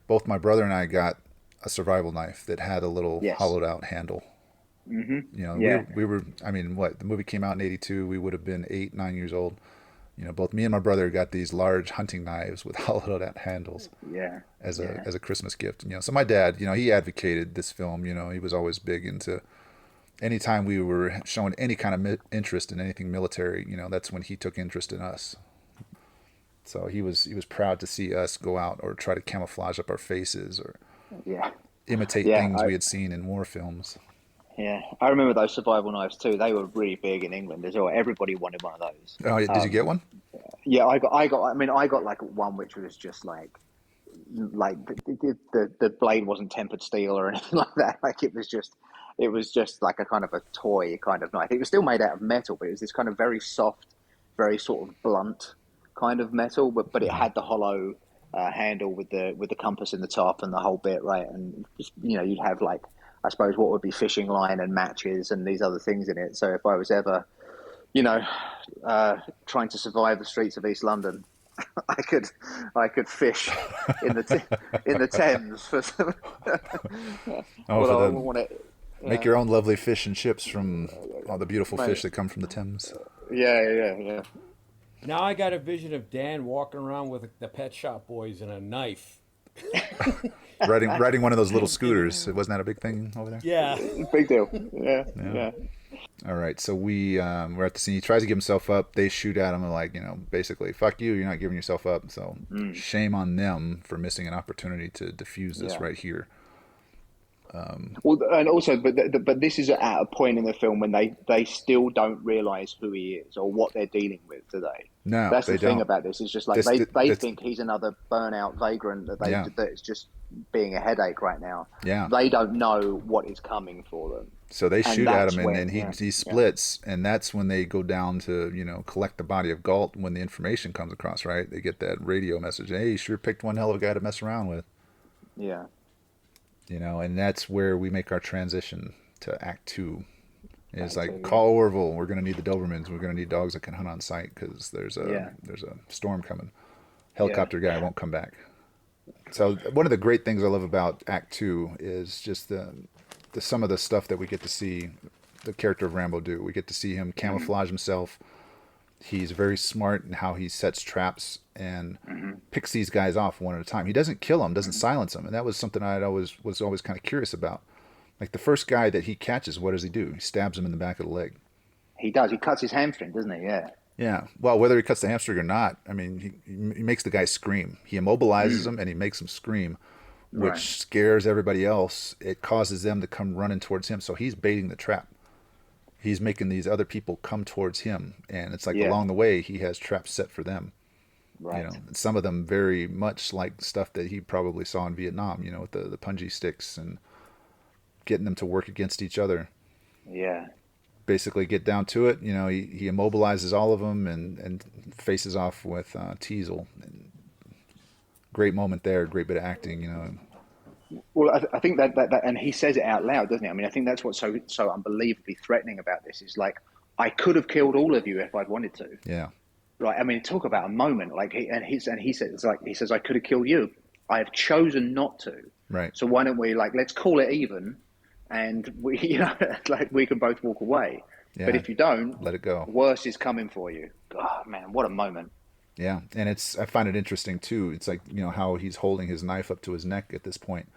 Both my brother and I got a survival knife that had a little hollowed out handle. We were, the movie came out in 82. We would have been 8, 9 years old. Both me and my brother got these large hunting knives with hollowed out handles. Yeah. As a Christmas gift. So my dad, he advocated this film. He was always big into anytime we were showing any kind of interest in anything military, that's when he took interest in us. So he was proud to see us go out or try to camouflage up our faces or imitate things we had seen in war films. Yeah, I remember those survival knives too. They were really big in England as well. Everybody wanted one of those. Oh, did you get one? Yeah, I got like one which was just like the blade wasn't tempered steel or anything like that. Like it was just like a kind of a toy kind of knife. It was still made out of metal, but it was this kind of very soft, very sort of blunt kind of metal. But it had the hollow handle with the compass in the top and the whole bit, right? And you'd have like, I suppose, what would be fishing line and matches and these other things in it. So if I was ever, trying to survive the streets of East London, I could fish in the Thames for some. Oh, Well, for I the wouldn't want to. make your own lovely fish and chips from all the beautiful Mate. fish that come from the Thames. Yeah. Now I got a vision of Dan walking around with the Pet Shop Boys and a knife. Riding one of those little scooters. Wasn't that a big thing over there? Yeah. Big deal. Yeah. All right, so we're at the scene. He tries to give himself up. They shoot at him and like, basically, fuck you. You're not giving yourself up. So shame on them for missing an opportunity to defuse this right here. Well, and also, but this is at a point in the film when they still don't realize who he is or what they're dealing with, do they? No, that's they the thing don't. about this. It's just like they think he's another burnout vagrant that's just being a headache right now. Yeah, they don't know what is coming for them. So they shoot at him, and then he yeah. splits, and that's when they go down to collect the body of Galt. When the information comes across, right? They get that radio message. Hey, you sure picked one hell of a guy to mess around with. Yeah. And that's where we make our transition to Act 2. It's like, call Orville. We're going to need the Dobermans. We're going to need dogs that can hunt on sight because there's a storm coming. Helicopter guy won't come back. So one of the great things I love about Act 2 is just the some of the stuff that we get to see the character of Rambo do. We get to see him camouflage himself. He's very smart in how he sets traps and picks these guys off one at a time. He doesn't kill them, doesn't silence them, and that was something I was always kind of curious about. Like the first guy that he catches, what does he do? He stabs him in the back of the leg. He does. He cuts his hamstring, doesn't he? Yeah. Yeah. Well, whether he cuts the hamstring or not, I mean, he makes the guy scream. He immobilizes him and he makes him scream, which scares everybody else. It causes them to come running towards him. So he's baiting the trap. He's making these other people come towards him, and it's like along the way he has traps set for them. Right. And some of them very much like stuff that he probably saw in Vietnam. With the punji sticks and getting them to work against each other. Yeah. Basically, get down to it. He immobilizes all of them and faces off with Teasel. Great moment there. Great bit of acting. Well, I think that, and he says it out loud, doesn't he? I mean, I think that's what's so unbelievably threatening about this is like, I could have killed all of you if I'd wanted to. Yeah. Right. I mean, talk about a moment. Like, he says, I could have killed you. I have chosen not to. Right. So why don't we let's call it even, and we, we can both walk away. Yeah. But if you don't, let it go. Worse is coming for you. God, man, what a moment. Yeah, and I find it interesting too. It's like how he's holding his knife up to his neck at this point.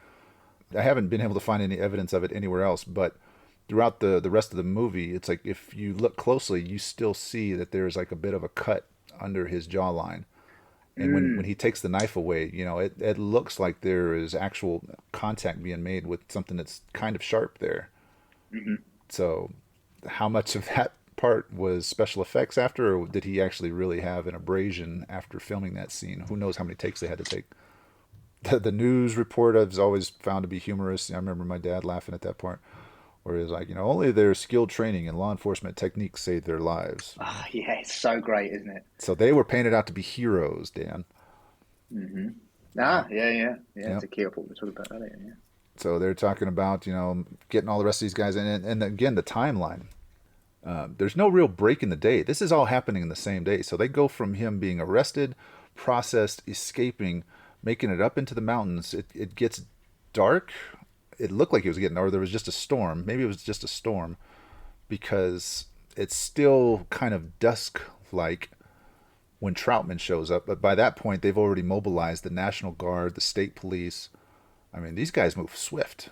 I haven't been able to find any evidence of it anywhere else, but throughout the rest of the movie, it's like if you look closely, you still see that there's like a bit of a cut under his jawline. And when he takes the knife away, it looks like there is actual contact being made with something that's kind of sharp there. Mm-hmm. So how much of that part was special effects after, or did he actually really have an abrasion after filming that scene? Who knows how many takes they had to take. The news report I've always found to be humorous. I remember my dad laughing at that part where he was like, only their skilled training and law enforcement techniques saved their lives. Oh, yeah, it's so great, isn't it? So they were painted out to be heroes, Dan. Mm-hmm. Yeah. It's a key point to talk about that, yeah. So they're talking about, getting all the rest of these guys in. And again, the timeline. There's no real break in the day. This is all happening in the same day. So they go from him being arrested, processed, escaping, making it up into the mountains. It gets dark. It looked like it was getting, or there was just a storm. Maybe it was just a storm because it's still kind of dusk-like when Troutman shows up. But by that point, they've already mobilized the National Guard, the state police. I mean, these guys move swift.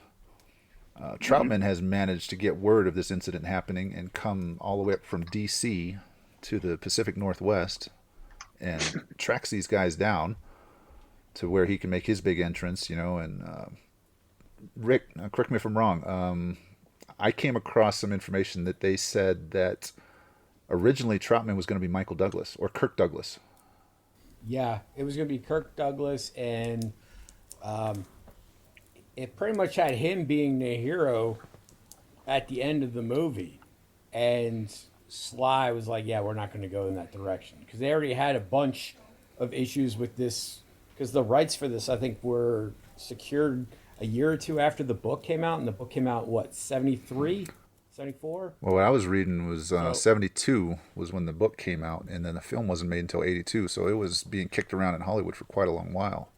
Troutman has managed to get word of this incident happening and come all the way up from D.C. to the Pacific Northwest and tracks these guys down to where he can make his big entrance, and Rick, correct me if I'm wrong, I came across some information that they said that originally Troutman was going to be Michael Douglas or Kirk Douglas. Yeah, it was going to be Kirk Douglas, and it pretty much had him being the hero at the end of the movie. And Sly was like, yeah, we're not going to go in that direction. Because they already had a bunch of issues with this. Because the rights for this, I think, were secured a year or two after the book came out. And the book came out, 73? 74. Well, what I was reading was So- 72 was when the book came out, and then the film wasn't made until 82, so it was being kicked around in Hollywood for quite a long while.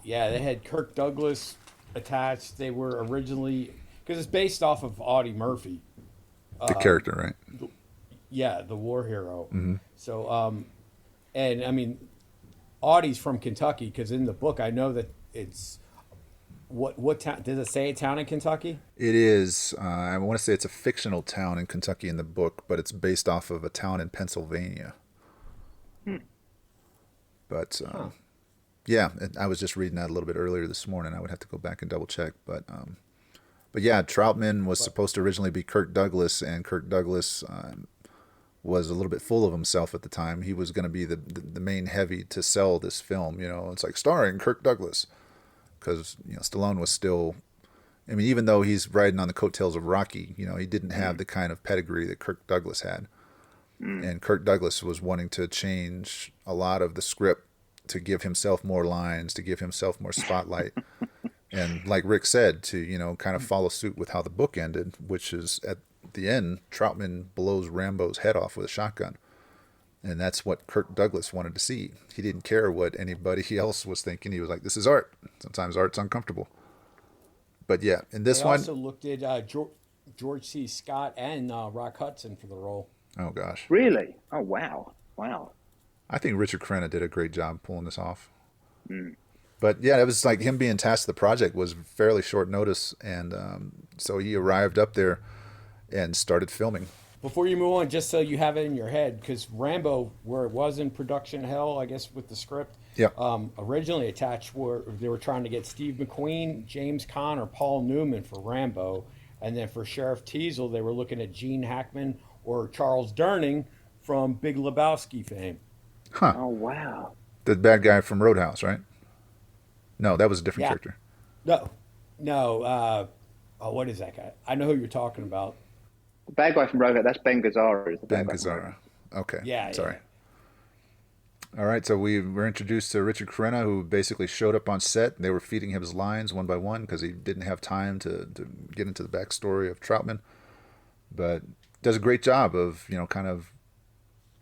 Yeah, they had Kirk Douglas attached. They were originally, because it's based off of Audie Murphy. The character, right? Yeah, the war hero. Mm-hmm. So, and I mean, Audie's from Kentucky because in the book I know that it's what town? Does it say a town in Kentucky? It is. I want to say it's a fictional town in Kentucky in the book, but it's based off of a town in Pennsylvania. But yeah, I was just reading that a little bit earlier this morning. I would have to go back and double check, but yeah, Troutman was supposed to originally be Kirk Douglas, and Kirk Douglas was a little bit full of himself at the time. He was going to be the main heavy to sell this film. You know, it's like starring Kirk Douglas, because Stallone was still. I mean, even though he's riding on the coattails of Rocky, he didn't have the kind of pedigree that Kirk Douglas had. And Kirk Douglas was wanting to change a lot of the script to give himself more lines, to give himself more spotlight. And like Rick said, to, kind of follow suit with how the book ended, which is at the end, Troutman blows Rambo's head off with a shotgun. And that's what Kirk Douglas wanted to see. He didn't care what anybody else was thinking. He was like, this is art. Sometimes art's uncomfortable. But yeah, in this They one... also looked at George C. Scott and Rock Hudson for the role. Oh, gosh. Really? Oh, wow. Wow. I think Richard Crenna did a great job pulling this off. But yeah, it was like him being tasked with the project was fairly short notice. And so he arrived up there and started filming. Before you move on, just so you have it in your head, because Rambo, where it was in production hell, I guess, with the script, Yeah. Originally attached they were trying to get Steve McQueen, James Caan, or Paul Newman for Rambo. And then for Sheriff Teasel, they were looking at Gene Hackman or Charles Durning from Big Lebowski fame. Huh. Oh, wow. The bad guy from Roadhouse, right? No, that was a different character. No. What is that guy? I know who you're talking about. The bad guy from Rover, that's Ben Gazzara. Is the Ben bad guy from Gazzara. Rover. Okay. Yeah. Sorry. All right, so we were introduced to Richard Crenna, who basically showed up on set. They were feeding him his lines one by one because he didn't have time to get into the backstory of Troutman. But does a great job of, kind of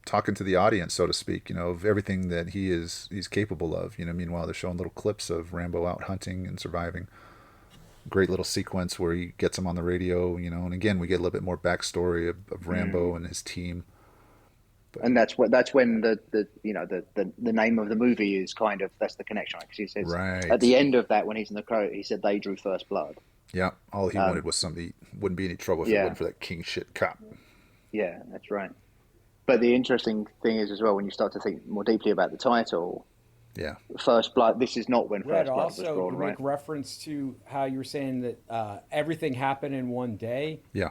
talking to the audience, so to speak, of everything that he's capable of. Meanwhile, they're showing little clips of Rambo out hunting and surviving. Great little sequence where he gets him on the radio, and again, we get a little bit more backstory of Rambo and his team. And that's when the name of the movie is kind of, that's the connection, because he says Right. at the end of that, when he's in the crow, he said they drew first blood. Yeah, all he wanted was something to eat. Wouldn't be any trouble if it wasn't for that king shit cop. Yeah, that's right. But the interesting thing is as well, when you start to think more deeply about the title, Yeah. First Blood, this is not when Red, First Blood was also, drawn, to right? make reference to how you were saying that everything happened in one day. Yeah.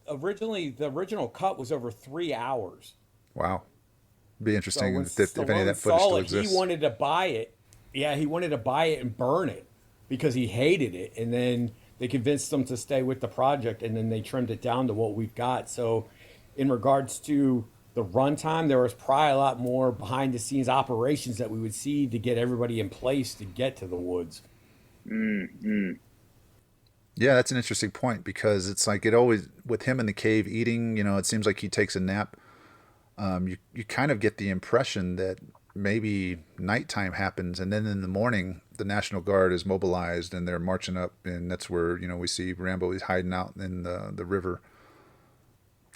Originally, the original cut was over 3 hours. Wow. Be interesting So when if any of that Stallone footage saw still it, exists. he wanted to buy it. Yeah, he wanted to buy it and burn it because he hated it. And then they convinced him to stay with the project, and then they trimmed it down to what we've got. So in regards to the runtime, there was probably a lot more behind-the-scenes operations that we would see to get everybody in place to get to the woods. Yeah, that's an interesting point because it's like it always, with him in the cave eating, it seems like he takes a nap. You kind of get the impression that maybe nighttime happens, and then in the morning, the National Guard is mobilized and they're marching up, and that's where, we see Rambo is hiding out in the river.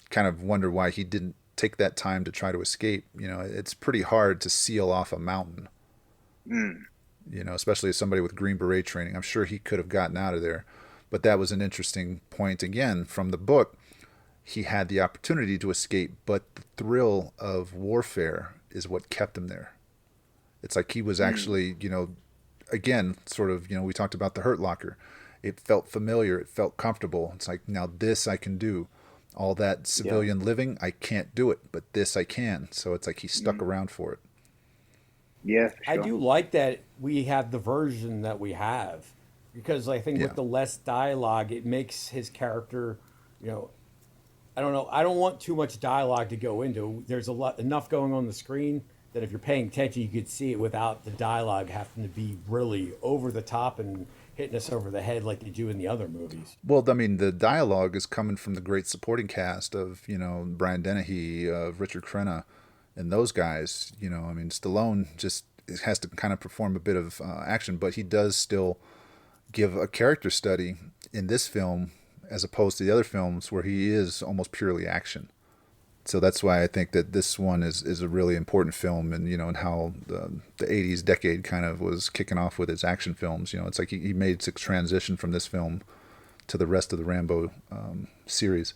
Kind of wonder why he didn't take that time to try to escape. It's pretty hard to seal off a mountain. Especially as somebody with Green Beret training. I'm sure he could have gotten out of there. But that was an interesting point, again, from the book. He had the opportunity to escape, but the thrill of warfare is what kept him there. It's like he was actually, again, sort of, we talked about the Hurt Locker. It felt familiar. It felt comfortable. It's like, now this I can do. All that civilian living, I can't do it, but this I can. So it's like he stuck around for it. Yeah, for sure. I do like that we have the version that we have, because I think with the less dialogue, it makes his character, I don't know. I don't want too much dialogue to go into. There's enough going on the screen that if you're paying attention, you could see it without the dialogue having to be really over the top and hitting us over the head like they do in the other movies. Well, I mean, the dialogue is coming from the great supporting cast of, Brian Dennehy, of Richard Crenna, and those guys. I mean, Stallone just has to kind of perform a bit of action, but he does still give a character study in this film as opposed to the other films where he is almost purely action. So that's why I think that this one is a really important film, and how the 80s decade kind of was kicking off with its action films. It's like he made a transition from this film to the rest of the Rambo series.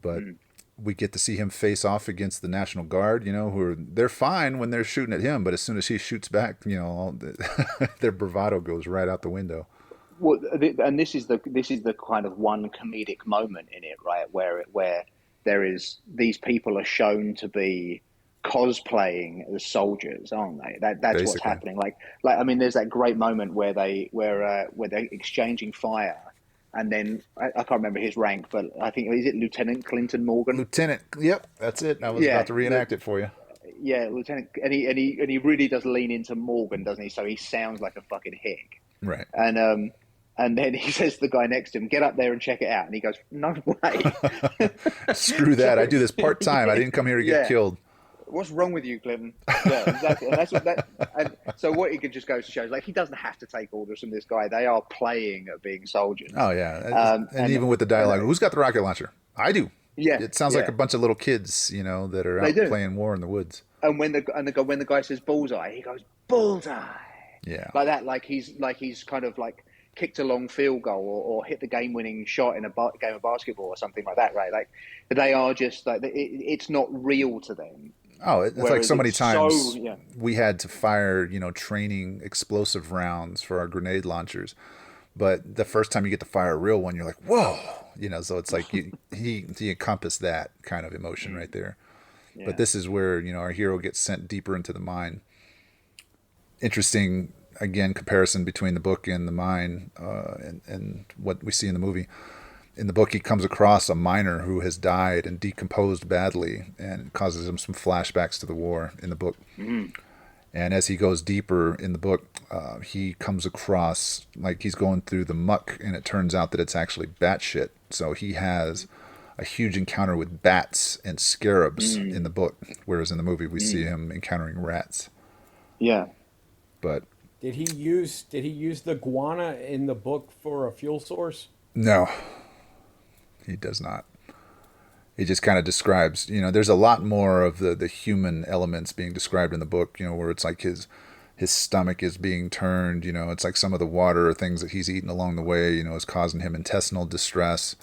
But we get to see him face off against the National Guard, they're fine when they're shooting at him, but as soon as he shoots back, their bravado goes right out the window. Well, and this is the kind of one comedic moment in it, right, where there is, these people are shown to be cosplaying as soldiers, aren't they? That's Basically what's happening. Like I mean, there's that great moment where they're exchanging fire, and then I can't remember his rank, but I think, is it Lieutenant Clinton Morgan? Lieutenant, yep, that's it. I was about to reenact it for you. Yeah, Lieutenant, and he really does lean into Morgan, doesn't he? So he sounds like a fucking hick, right? And then he says to the guy next to him, "Get up there and check it out." And he goes, "No way." Screw that. I do this part-time. I didn't come here to get killed. What's wrong with you, Clinton? Yeah, exactly. And that's what and so what he could just go to show is, like, he doesn't have to take orders from this guy. They are playing at being soldiers. Oh, yeah. And even with the dialogue, who's got the rocket launcher? I do. Yeah. It sounds like a bunch of little kids, that are out playing war in the woods. And when the guy says bullseye, he goes, "Bullseye." Yeah. Like that, like he's kind of like kicked a long field goal or hit the game-winning shot in a game of basketball or something like that, right? Like, they are just like, it's not real to them. Oh, it's like so many times we had to fire, training explosive rounds for our grenade launchers. But the first time you get to fire a real one, you're like, whoa, so it's like he encompassed that kind of emotion right there. Yeah. But this is where, our hero gets sent deeper into the mine. Interesting, again, comparison between the book and the mine and what we see in the movie. In the book, he comes across a miner who has died and decomposed badly, and it causes him some flashbacks to the war in the book. Mm-hmm. And as he goes deeper in the book, he comes across, like, he's going through the muck, and it turns out that it's actually bat shit. So he has a huge encounter with bats and scarabs in the book, whereas in the movie we see him encountering rats. Yeah. But did he use the guana in the book for a fuel source? No. He does not. He just kind of describes, there's a lot more of the human elements being described in the book, where it's like his stomach is being turned, it's like some of the water or things that he's eaten along the way, is causing him intestinal distress.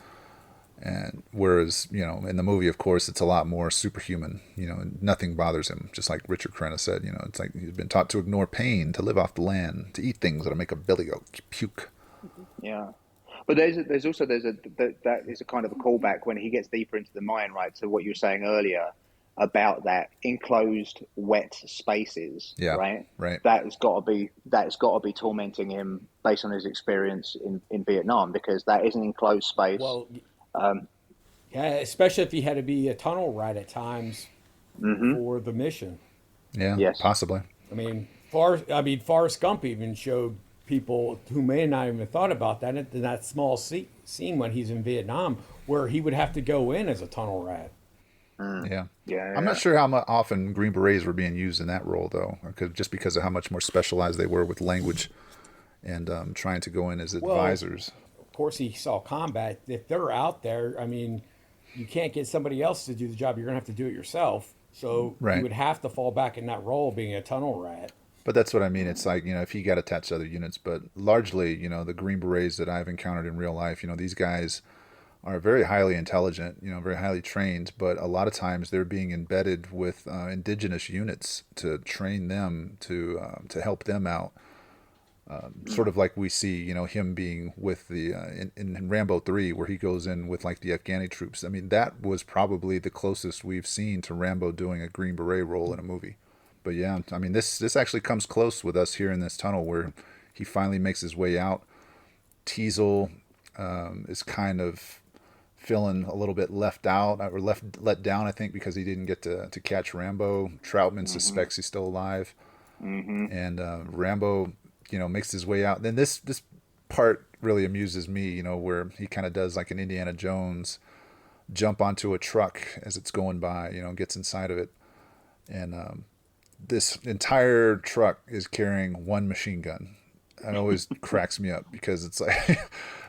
And whereas, in the movie, of course, it's a lot more superhuman, nothing bothers him. Just like Richard Crenna said, it's like he's been taught to ignore pain, to live off the land, to eat things that'll make a belly go puke. Yeah. But there's also that is a kind of a callback when he gets deeper into the mine, right, to what you were saying earlier about that enclosed wet spaces, right? Right. That's got to be tormenting him based on his experience in Vietnam, because that is an enclosed space. Well, yeah, especially if he had to be a tunnel rat at times for the mission. Yeah, yes. Possibly. I mean, Forrest Gump even showed people who may not even thought about that in that small scene when he's in Vietnam, where he would have to go in as a tunnel rat. Yeah. I'm not sure how often Green Berets were being used in that role, though, because of how much more specialized they were with language and trying to go in as advisors. Well, of course, he saw combat. If they're out there, I mean, you can't get somebody else to do the job. You're going to have to do it yourself. So you would have to fall back in that role, being a tunnel rat. But that's what I mean. It's like, if he got attached to other units, but largely, the Green Berets that I've encountered in real life, these guys are very highly intelligent, very highly trained, but a lot of times they're being embedded with indigenous units to train them to help them out. Sort of like we see, him being with the in Rambo 3, where he goes in with like the Afghani troops. I mean, that was probably the closest we've seen to Rambo doing a Green Beret role in a movie. But yeah, I mean, this actually comes close with us here in this tunnel where he finally makes his way out. Teasel is kind of feeling a little bit left out or let down, I think, because he didn't get to catch Rambo. Troutman suspects he's still alive, and Rambo, makes his way out. Then this part really amuses me, where he kind of does like an Indiana Jones jump onto a truck as it's going by, gets inside of it. And this entire truck is carrying one machine gun. It always cracks me up because it's like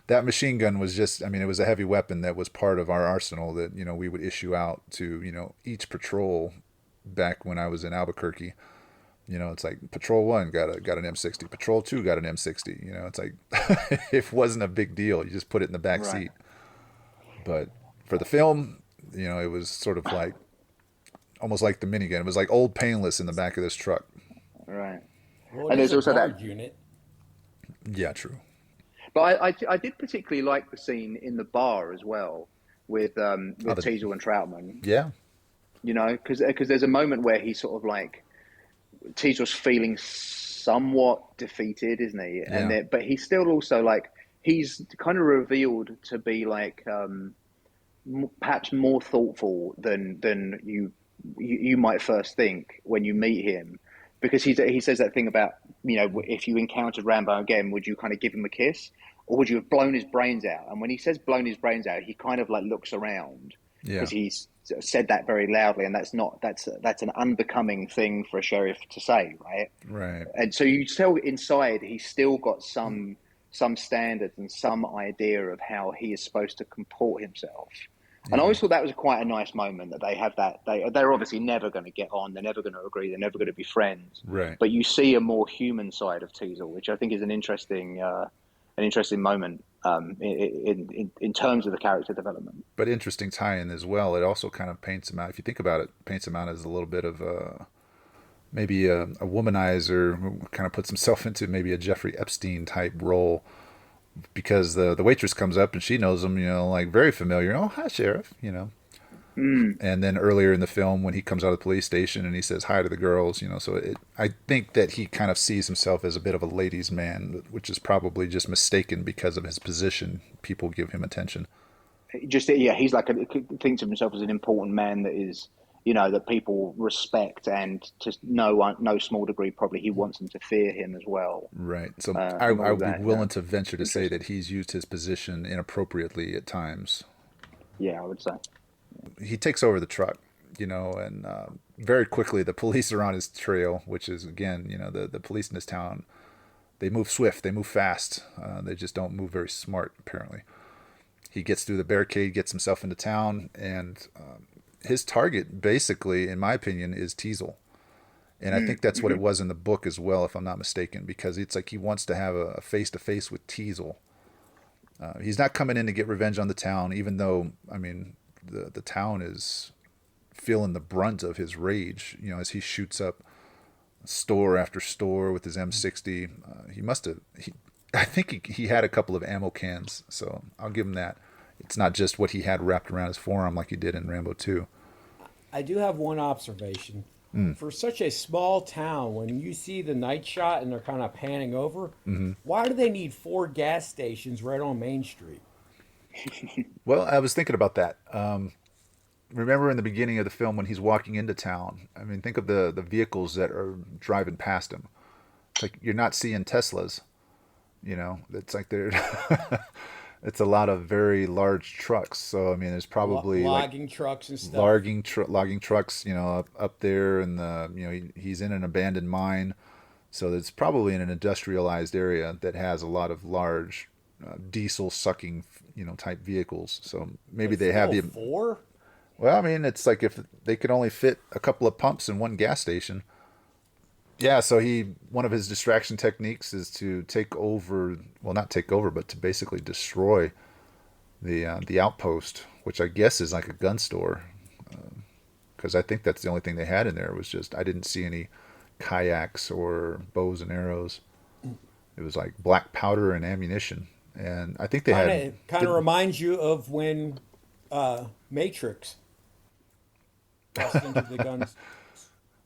that machine gun was just, I mean, it was a heavy weapon that was part of our arsenal that, we would issue out to, each patrol back when I was in Albuquerque. It's like Patrol 1 got an M60, Patrol 2 got an M60. It's like it wasn't a big deal. You just put it in the back seat. But for the film, it was sort of like almost like the minigun. It was like Old Painless in the back of this truck. Right. Well, and there's also that unit. Yeah, true. But I did particularly like the scene in the bar as well with Teasel and Troutman. Yeah. Because there's a moment where he's sort of like, Teasel's feeling somewhat defeated, isn't he? Yeah. And but he's still also like, he's kind of revealed to be like perhaps more thoughtful than you might first think when you meet him, because he says that thing about, if you encountered Rambo again, would you kind of give him a kiss, or would you have blown his brains out? And when he says blown his brains out, he kind of like looks around because he's said that very loudly, and that's an unbecoming thing for a sheriff to say, right? Right. And so you tell inside he's still got some standards and some idea of how he is supposed to comport himself. And I always thought that was quite a nice moment that they have that. They're obviously never going to get on. They're never going to agree. They're never going to be friends. Right. But you see a more human side of Teasel, which I think is an interesting moment in terms of the character development. But interesting tie-in as well. It also kind of paints him out. If you think about it, paints him out as a little bit of maybe a womanizer who kind of puts himself into maybe a Jeffrey Epstein type role. Because the waitress comes up and she knows him, like very familiar. Oh, hi, Sheriff, And then earlier in the film, when he comes out of the police station and he says hi to the girls, so I think that he kind of sees himself as a bit of a ladies' man, which is probably just mistaken because of his position. People give him attention. He's like thinks of himself as an important man that is, that people respect, and to no small degree, probably he wants them to fear him as well. Right. So I would be willing to venture to say that he's used his position inappropriately at times. Yeah, I would say. He takes over the truck, and very quickly the police are on his trail, which is, again, the police in this town, they move swift, they move fast. They just don't move very smart, apparently. He gets through the barricade, gets himself into town, and his target, basically, in my opinion, is Teasel. And I think that's what it was in the book as well, if I'm not mistaken, because it's like he wants to have a face-to-face with Teasel. He's not coming in to get revenge on the town, even though, I mean, the town is feeling the brunt of his rage, as he shoots up store after store with his M60. I think he had a couple of ammo cans, so I'll give him that. It's not just what he had wrapped around his forearm like he did in Rambo 2. I do have one observation. For such a small town, when you see the night shot and they're kind of panning over, why do they need 4 gas stations right on Main Street? Well, I was thinking about that. Remember in the beginning of the film when he's walking into town, I mean, think of the vehicles that are driving past him. It's like you're not seeing Teslas. It's like they're... It's a lot of very large trucks. So, I mean, there's probably logging trucks and stuff. Logging trucks, up there, and he's in an abandoned mine. So it's probably in an industrialized area that has a lot of large diesel sucking, type vehicles. So maybe they have the 4. Well, I mean, it's like if they could only fit a couple of pumps in one gas station. Yeah, so one of his distraction techniques is to take over, well, not take over, but to basically destroy the outpost, which I guess is like a gun store, because I think that's the only thing they had in there. Was just, I didn't see any kayaks or bows and arrows. It was like black powder and ammunition, and I think they kind of reminds you of when Matrix bust into the guns.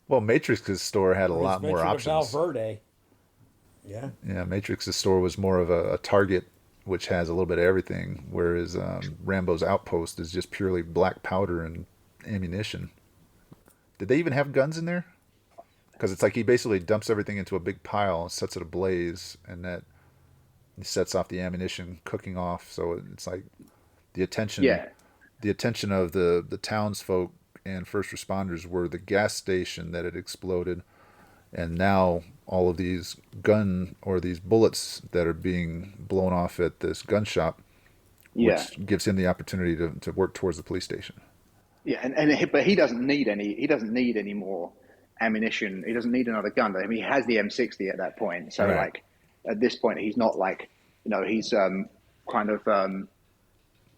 Well, Matrix's store had a lot more options. Valverde. Yeah. Yeah, Matrix's store was more of a Target, which has a little bit of everything, whereas Rambo's outpost is just purely black powder and ammunition. Did they even have guns in there? Because it's like he basically dumps everything into a big pile and sets it ablaze, and that He sets off the ammunition, cooking off. So it's like the attention, Yeah, the attention of the townsfolk and first responders were the gas station that had exploded, and now all of these gun or these bullets that are being blown off at this gun shop, yeah, which gives him the opportunity to work towards the police station. yeah. But he doesn't need any. He doesn't need any more ammunition. He doesn't need another gun. I mean, he has the M60 at that point. So Right. like at this point, he's not like he's kind of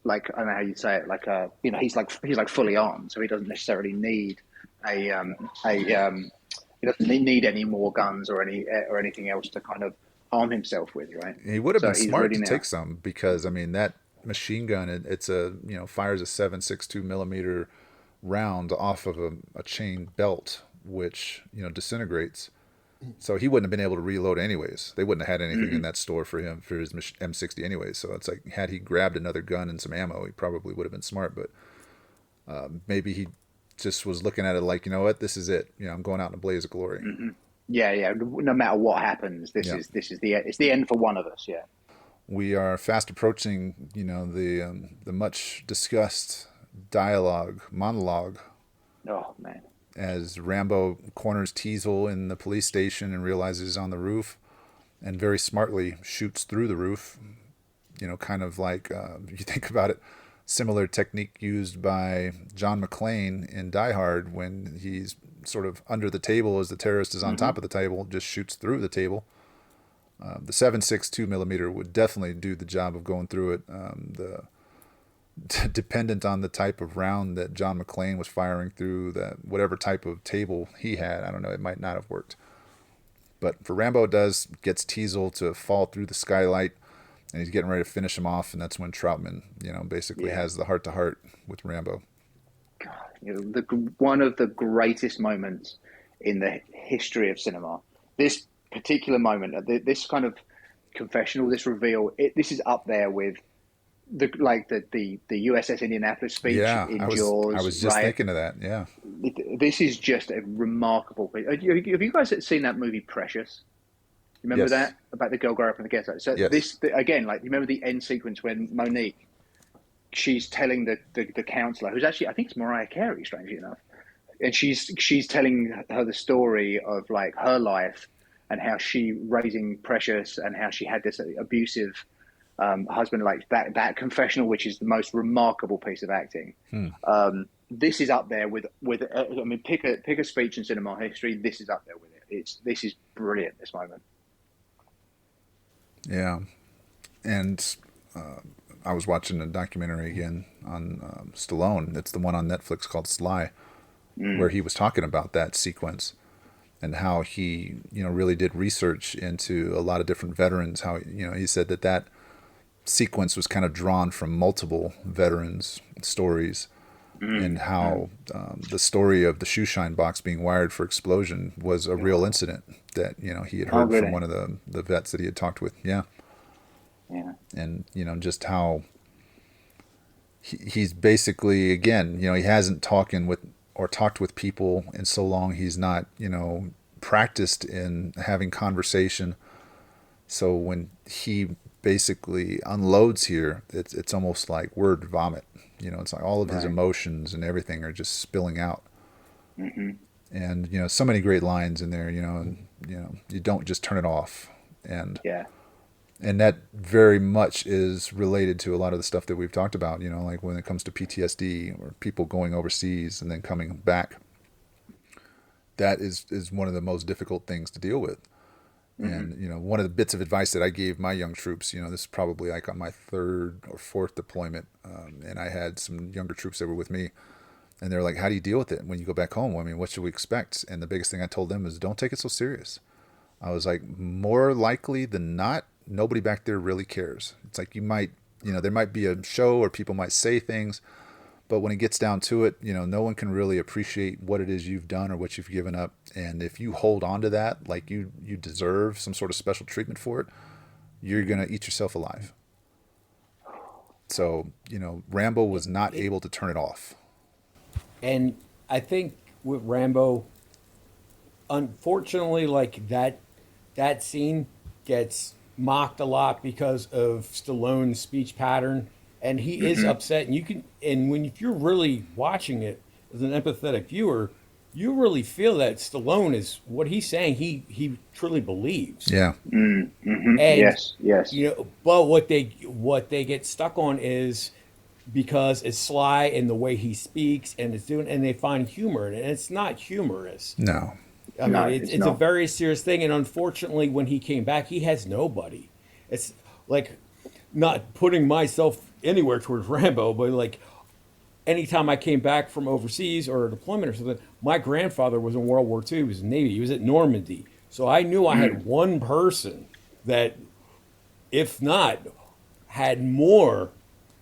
like, I don't know how you say it, like he's like fully armed, so he doesn't necessarily need a he doesn't need any more guns or anything else to kind of arm himself with, right? He would have So been he's smart ready to now. take some because I mean that machine gun it's a fires a 7.62 millimeter round off of a chain belt which disintegrates. So he wouldn't have been able to reload anyways. They wouldn't have had anything in that store for him for his M60 anyways. So it's like had he grabbed another gun and some ammo, he probably would have been smart. But maybe he just was looking at it like, you know what, this is it. I'm going out in a blaze of glory. Yeah, yeah. No matter what happens, Yeah. this is it's the end for one of us. Yeah. We are fast approaching, the much discussed monologue Oh man. as Rambo corners Teasel in the police station and realizes he's on the roof, and very smartly shoots through the roof. Kind of like you think about it, similar technique used by John McClane in Die Hard when he's sort of under the table as the terrorist is on top of the table, just shoots through the table. The 7.62 millimeter would definitely do the job of going through it. The dependent on the type of round that John McClane was firing through, that whatever type of table he had, I don't know, it might not have worked. But for Rambo, it does, gets Teasel to fall through the skylight, and he's getting ready to finish him off, and that's when Troutman, basically has the heart to heart with Rambo. God, one of the greatest moments in the history of cinema. This particular moment, this kind of confessional, this reveal, this is up there with the USS Indianapolis speech Yeah, in I was Jaws, just right? thinking of that. Yeah. This is just a remarkable. Have you guys seen that movie Precious? You remember Yes. that about the girl growing up in the ghetto? So Yes. again, like, you remember the end sequence when Monique, she's telling the counselor, who's actually, I think it's Mariah Carey, strangely enough, and she's telling her the story of like her life and how she raising Precious and how she had this abusive husband, like that confessional, which is the most remarkable piece of acting. This is up there with I mean, pick a speech in cinema history. This is up there with it. This is brilliant. This moment. Yeah. And I was watching a documentary again on Stallone. It's the one on Netflix called Sly, where he was talking about that sequence and how he, really did research into a lot of different veterans. How, he said that sequence was kind of drawn from multiple veterans' stories, and how the story of the shoe shine box being wired for explosion was a real incident that, he had heard from one of the vets that he had talked with. Yeah. Yeah. And, just how he's basically, again, he hasn't talked with people in so long. He's not, practiced in having conversation. So when he basically unloads here, it's almost like word vomit. It's like all of his emotions and everything are just spilling out. And, so many great lines in there, and, you don't just turn it off. And that very much is related to a lot of the stuff that we've talked about, like when it comes to PTSD or people going overseas and then coming back. That is one of the most difficult things to deal with. And, one of the bits of advice that I gave my young troops, this is probably like on my third or fourth deployment. And I had some younger troops that were with me, and they're like, how do you deal with it when you go back home? I mean, what should we expect? And the biggest thing I told them is don't take it so serious. I was like, more likely than not, nobody back there really cares. It's like you might, there might be a show or people might say things, but when it gets down to it, no one can really appreciate what it is you've done or what you've given up. And if you hold on to that, like you deserve some sort of special treatment for it, you're going to eat yourself alive. So, Rambo was not able to turn it off. And I think with Rambo, unfortunately, like that scene gets mocked a lot because of Stallone's speech pattern, and he is upset. And you can, and when if you're really watching it as an empathetic viewer, you really feel that Stallone is what he's saying. He truly believes. Yeah. And Yes. but what they get stuck on is because it's sly in the way he speaks and it's doing, and they find humor in it. And it's not humorous. No. I mean, No, it's it's a not. very serious thing, and unfortunately, when he came back, he has nobody. It's like not putting myself anywhere towards Rambo, but like anytime I came back from overseas or a deployment or something, my grandfather was in World War II. He was in the Navy. He was at Normandy, so I knew I had one person that, if not, had more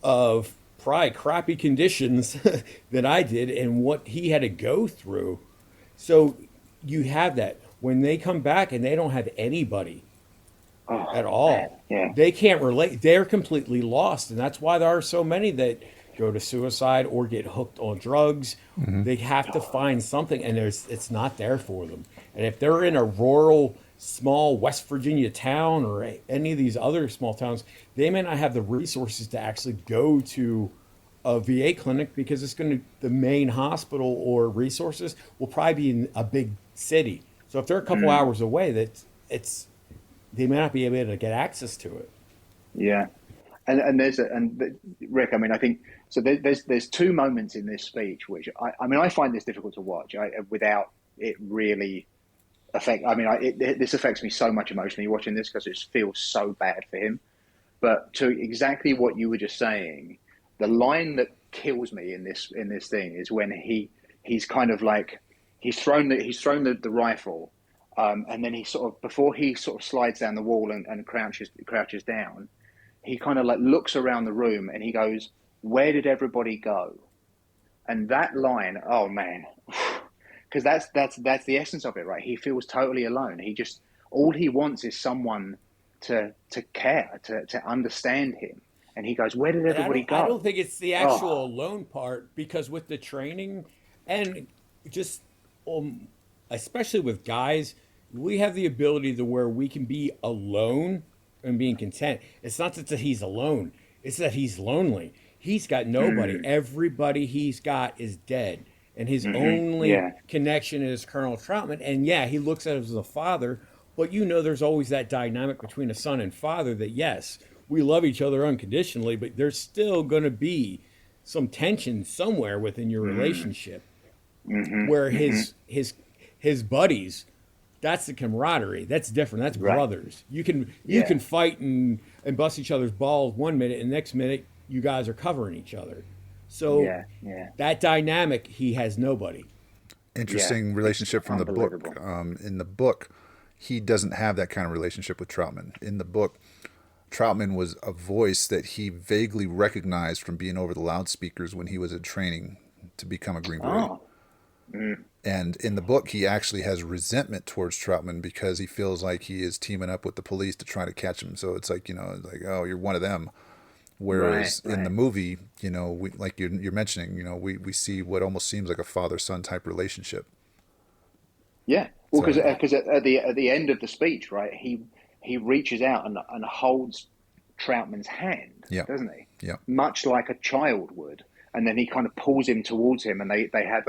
of probably crappy conditions than I did, and what he had to go through. So you have that when they come back and they don't have anybody at all. Yeah. They can't relate. They're completely lost, and that's why there are so many that go to suicide or get hooked on drugs. They have to find something, and it's not there for them. And if they're in a rural, small West Virginia town or any of these other small towns, they may not have the resources to actually go to a VA clinic because it's going to the main hospital or resources will probably be in a big city. So if they're a couple hours away, they may not be able to get access to it. Yeah, and Rick, I mean, I think so. There's two moments in this speech which I mean, I find this difficult to watch without it really affect. I mean, this affects me so much emotionally watching this because it feels so bad for him. But to exactly what you were just saying, the line that kills me in this thing is when he's kind of like he's thrown the rifle. And then he sort of, before he sort of slides down the wall and crouches down, he kind of like looks around the room and he goes, "Where did everybody go?" And that line, oh man, because that's the essence of it, right? He feels totally alone. All he wants is someone to care, to understand him. And he goes, "Where did everybody go?" I don't think it's the actual alone part, because with the training and just especially with guys, we have the ability to where we can be alone and being content. It's not that he's alone, it's that he's lonely. He's got nobody. Everybody he's got is dead. And his only connection is Colonel Troutman. And yeah, he looks at him as a father, but there's always that dynamic between a son and father that, yes, we love each other unconditionally, but there's still going to be some tension somewhere within your relationship where his buddies, that's the camaraderie. That's different. That's brothers. You can fight and bust each other's balls 1 minute, and the next minute you guys are covering each other. So that dynamic, he has nobody. Interesting relationship from the book. In the book, he doesn't have that kind of relationship with Troutman. In the book, Troutman was a voice that he vaguely recognized from being over the loudspeakers when he was in training to become a Green Beret. And in the book, he actually has resentment towards Troutman because he feels like he is teaming up with the police to try to catch him. So it's like, oh, you're one of them. Whereas in the movie, we, like you're mentioning, we see what almost seems like a father-son type relationship. Yeah, well, because at the end of the speech, right, he reaches out and holds Troutman's hand, doesn't he? Yeah. Much like a child would. And then he kind of pulls him towards him, and they have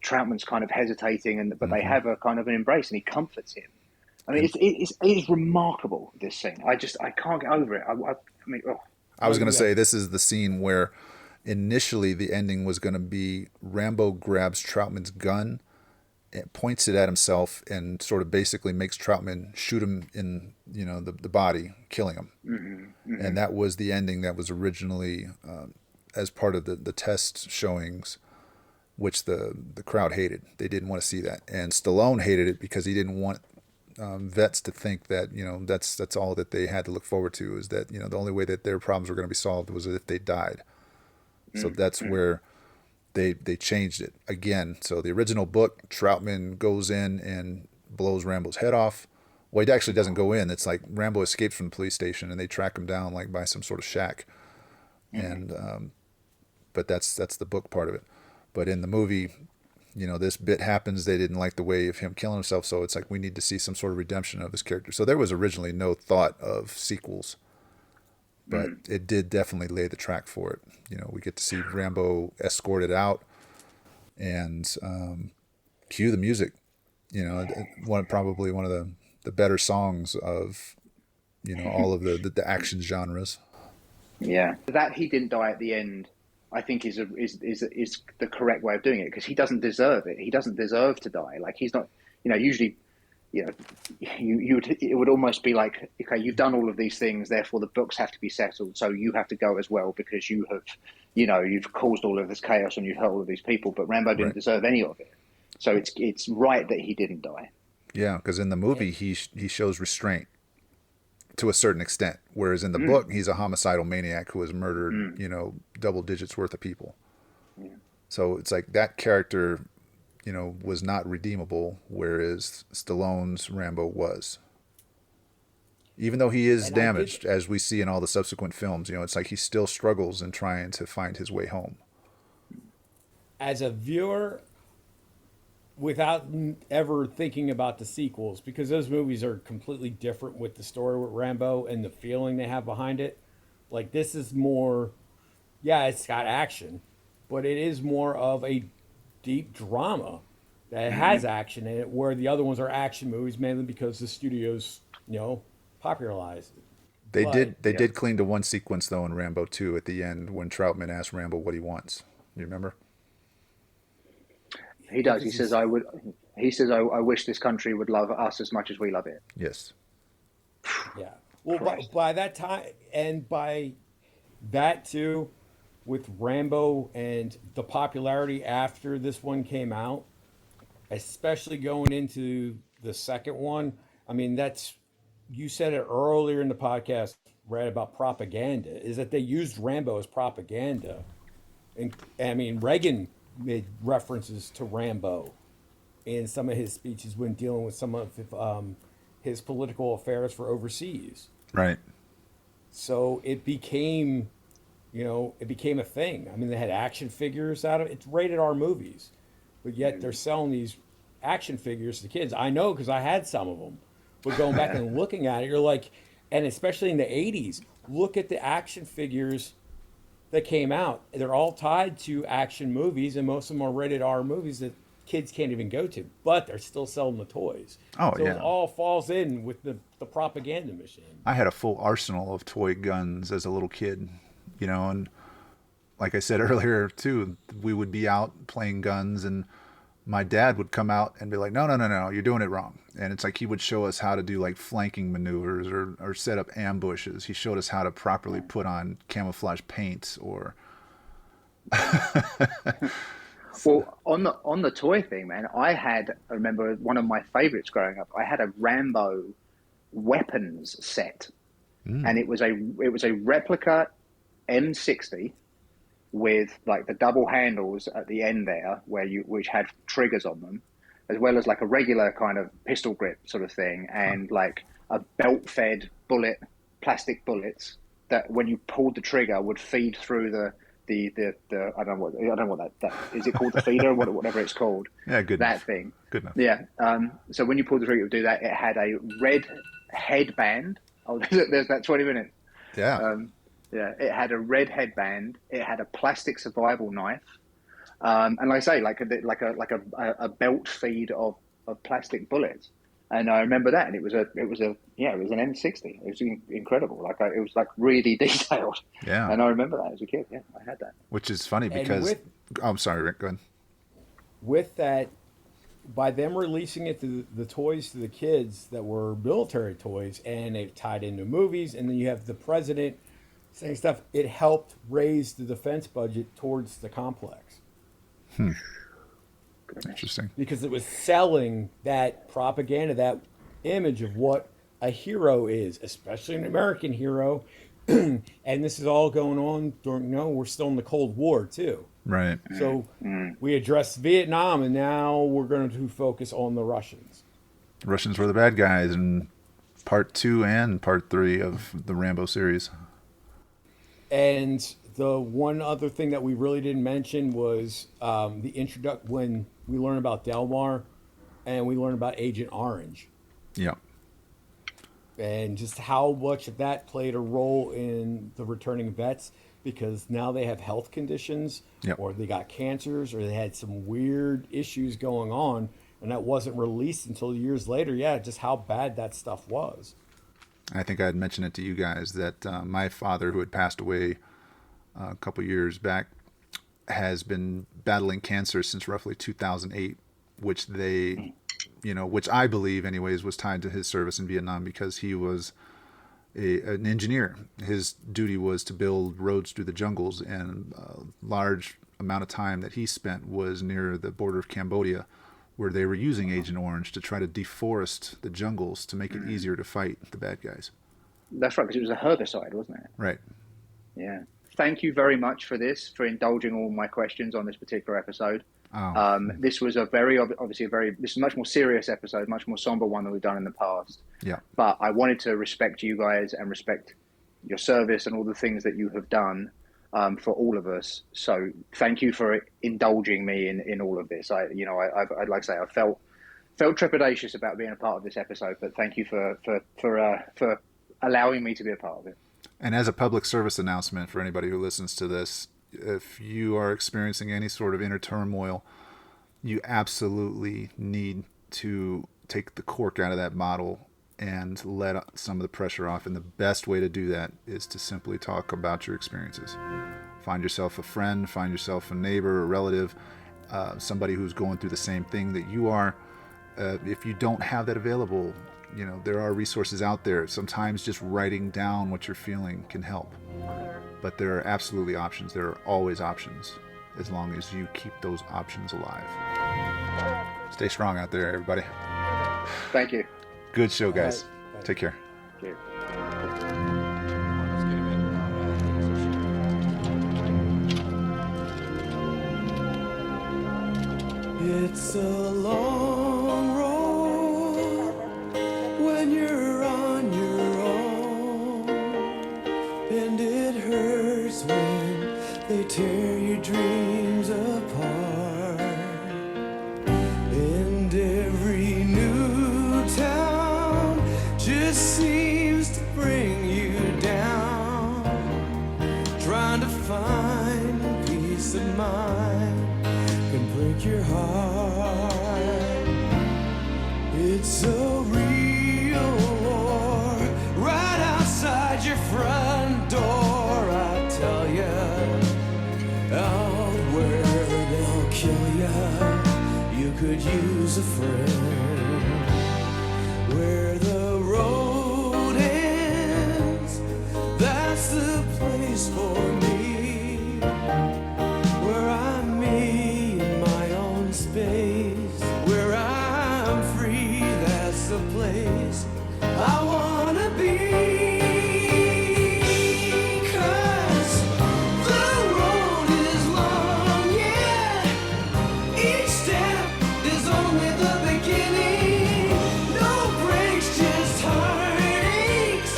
Troutman's kind of hesitating, but they have a kind of an embrace, and he comforts him. I mean, it is remarkable, this scene. I can't get over it. I was going to say, this is the scene where initially the ending was going to be Rambo grabs Troutman's gun, and points it at himself, and sort of basically makes Troutman shoot him in the body, killing him. And that was the ending that was originally as part of the test showings, which the crowd hated. They didn't want to see that, and Stallone hated it because he didn't want vets to think that that's all that they had to look forward to, is that the only way that their problems were going to be solved was if they died. So that's where they changed it again. So the original book, Troutman goes in and blows Rambo's head off. Well, he actually doesn't go in. It's like Rambo escapes from the police station and they track him down like by some sort of shack. And but that's the book part of it. But in the movie, this bit happens. They didn't like the way of him killing himself, so it's like we need to see some sort of redemption of his character. So there was originally no thought of sequels, but it did definitely lay the track for it. We get to see Rambo escorted out and cue the music. Probably one of the better songs of all of the action genres. Yeah, that he didn't die at the end, I think is the correct way of doing it, because he doesn't deserve it. He doesn't deserve to die. Like, he's not, usually, it would almost be like, okay, you've done all of these things, therefore the books have to be settled, so you have to go as well because you have, you've caused all of this chaos and you've hurt all of these people. But Rambo didn't deserve any of it, so it's right that he didn't die. Yeah, because in the movie he shows restraint to a certain extent, whereas in the book he's a homicidal maniac who has murdered double digits worth of people. So it's like that character was not redeemable, whereas Stallone's Rambo was, even though he is damaged, as we see in all the subsequent films. It's like he still struggles in trying to find his way home. As a viewer, without ever thinking about the sequels, because those movies are completely different with the story with Rambo and the feeling they have behind it. Like, this is more, it's got action, but it is more of a deep drama that has action in it, where the other ones are action movies mainly because the studios, popularized it. They did cling to one sequence though in Rambo 2 at the end when Troutman asked Rambo what he wants. You remember? He does. He says, "I would." He says, "I wish this country would love us as much as we love it." Yes. Yeah. Well, by that time, and by that too, with Rambo and the popularity after this one came out, especially going into the second one. I mean, you said it earlier in the podcast, Brad, about propaganda. Is that they used Rambo as propaganda, and I mean Reagan made references to Rambo in some of his speeches when dealing with some of his political affairs for overseas. Right. So it became, a thing. I mean, they had action figures out of it. It's rated R movies, but yet they're selling these action figures to kids. I know because I had some of them. But going back and looking at it, you're like, and especially in the 80s, look at the action figures that came out. They're all tied to action movies, and most of them are rated R movies that kids can't even go to, but they're still selling the toys. Oh, so yeah. It all falls in with the propaganda machine. I had a full arsenal of toy guns as a little kid, and like I said earlier too, we would be out playing guns and my dad would come out and be like, no, you're doing it wrong. And it's like he would show us how to do like flanking maneuvers or set up ambushes. He showed us how to properly put on camouflage paint or... Well, on the toy thing, man, I remember one of my favorites growing up. I had a Rambo weapons set, and it was a replica M60 with like the double handles at the end there, which had triggers on them, as well as like a regular kind of pistol grip sort of thing, and like a belt-fed plastic bullets that when you pulled the trigger would feed through the I don't know what that is. It called the feeder or whatever it's called? Yeah, good. That thing. Good enough. Yeah. So when you pulled the trigger, it would do that. It had a red headband. Oh, there's that 20 minutes. Yeah. Yeah. It had a red headband. It had a plastic survival knife. And like I say, like a belt feed of plastic bullets. And I remember that, and it was an M60. It was incredible. It was like really detailed. Yeah. And I remember that as a kid. Yeah, I had that. Which is funny because I'm sorry, Rick. Go ahead. With that, by them releasing it to the toys to the kids that were military toys, and they tied into movies, and then you have the president saying stuff, it helped raise the defense budget towards the complex. Interesting. Because it was selling that propaganda, that image of what a hero is, especially an American hero. And this is all going on during, we're still in the Cold War too. Right. So we addressed Vietnam, and now we're going to focus on the Russians. The Russians were the bad guys in part 2 and part 3 of the Rambo series. And the one other thing that we really didn't mention was the introduction when we learn about Delmar and we learn about Agent Orange. Yeah. And just how much of that played a role in the returning vets, because now they have health conditions, Yep. or they got cancers, or they had some weird issues going on, and that wasn't released until years later. Yeah, just how bad that stuff was. I think I had mentioned it to you guys that my father, who had passed away a couple years back, has been battling cancer since roughly 2008, which which I believe anyways was tied to his service in Vietnam, because he was an engineer. His duty was to build roads through the jungles, and a large amount of time that he spent was near the border of Cambodia, where they were using Agent Orange to try to deforest the jungles to make it easier to fight the bad guys. That's right, because it was a herbicide, wasn't it? Right. Yeah. Thank you very much for indulging all my questions on this particular episode. This was this is a much more serious episode, much more somber one than we've done in the past. Yeah. But I wanted to respect you guys and respect your service and all the things that you have done for all of us. So thank you for indulging me in all of this. I'd like to say I felt trepidatious about being a part of this episode, but thank you for allowing me to be a part of it. And as a public service announcement for anybody who listens to this, if you are experiencing any sort of inner turmoil, you absolutely need to take the cork out of that bottle and let some of the pressure off. And the best way to do that is to simply talk about your experiences. Find yourself a friend, find yourself a neighbor, a relative, somebody who's going through the same thing that you are. If you don't have that available, there are resources out there. Sometimes just writing down what you're feeling can help. But there are absolutely options. There are always options, as long as you keep those options alive. Stay strong out there, everybody. Thank you. Good show, guys. Right. Take care. Thank you. It's a long road when you're on your own, and it hurts when they tear your dreams apart. And every new town just seems to bring you down, trying to find peace of mind can break your heart. It's a real war right outside your front door, I tell ya. Out where they'll kill ya, you could use a friend. Where the road ends, that's the place for me. Where I'm me in my own space, where I'm free, that's the place I wanna be. 'Cause the road is long, yeah. Each step is only the beginning. No breaks, just heartaches.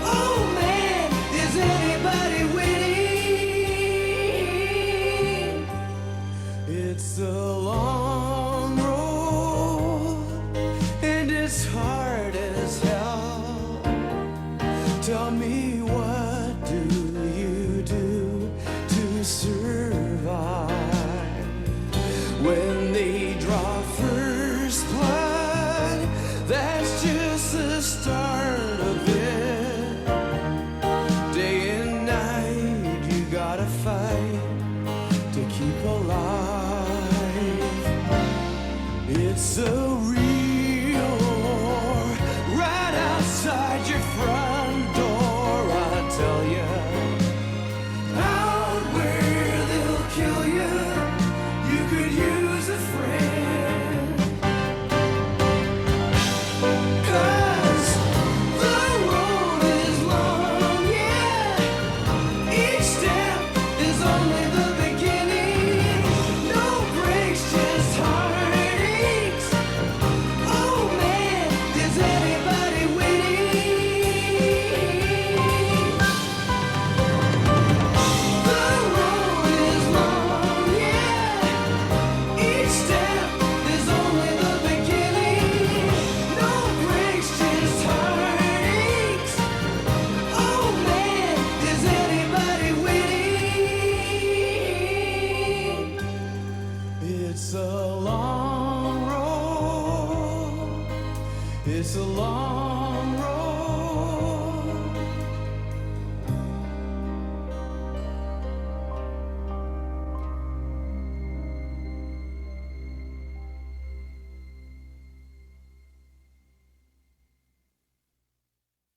Oh man, is anybody winning? It's a long road, and it's hard as hell. Tell me, what do you do to survive? When they draw first blood, that's just the start of it. Day and night, you gotta fight to keep alive. It's a real war right outside your front door, I tell ya. Out where they'll kill ya, you could use a friend. 'Cause the road is long, yeah. Each step is only the beginning. No breaks, just heartaches. It's a long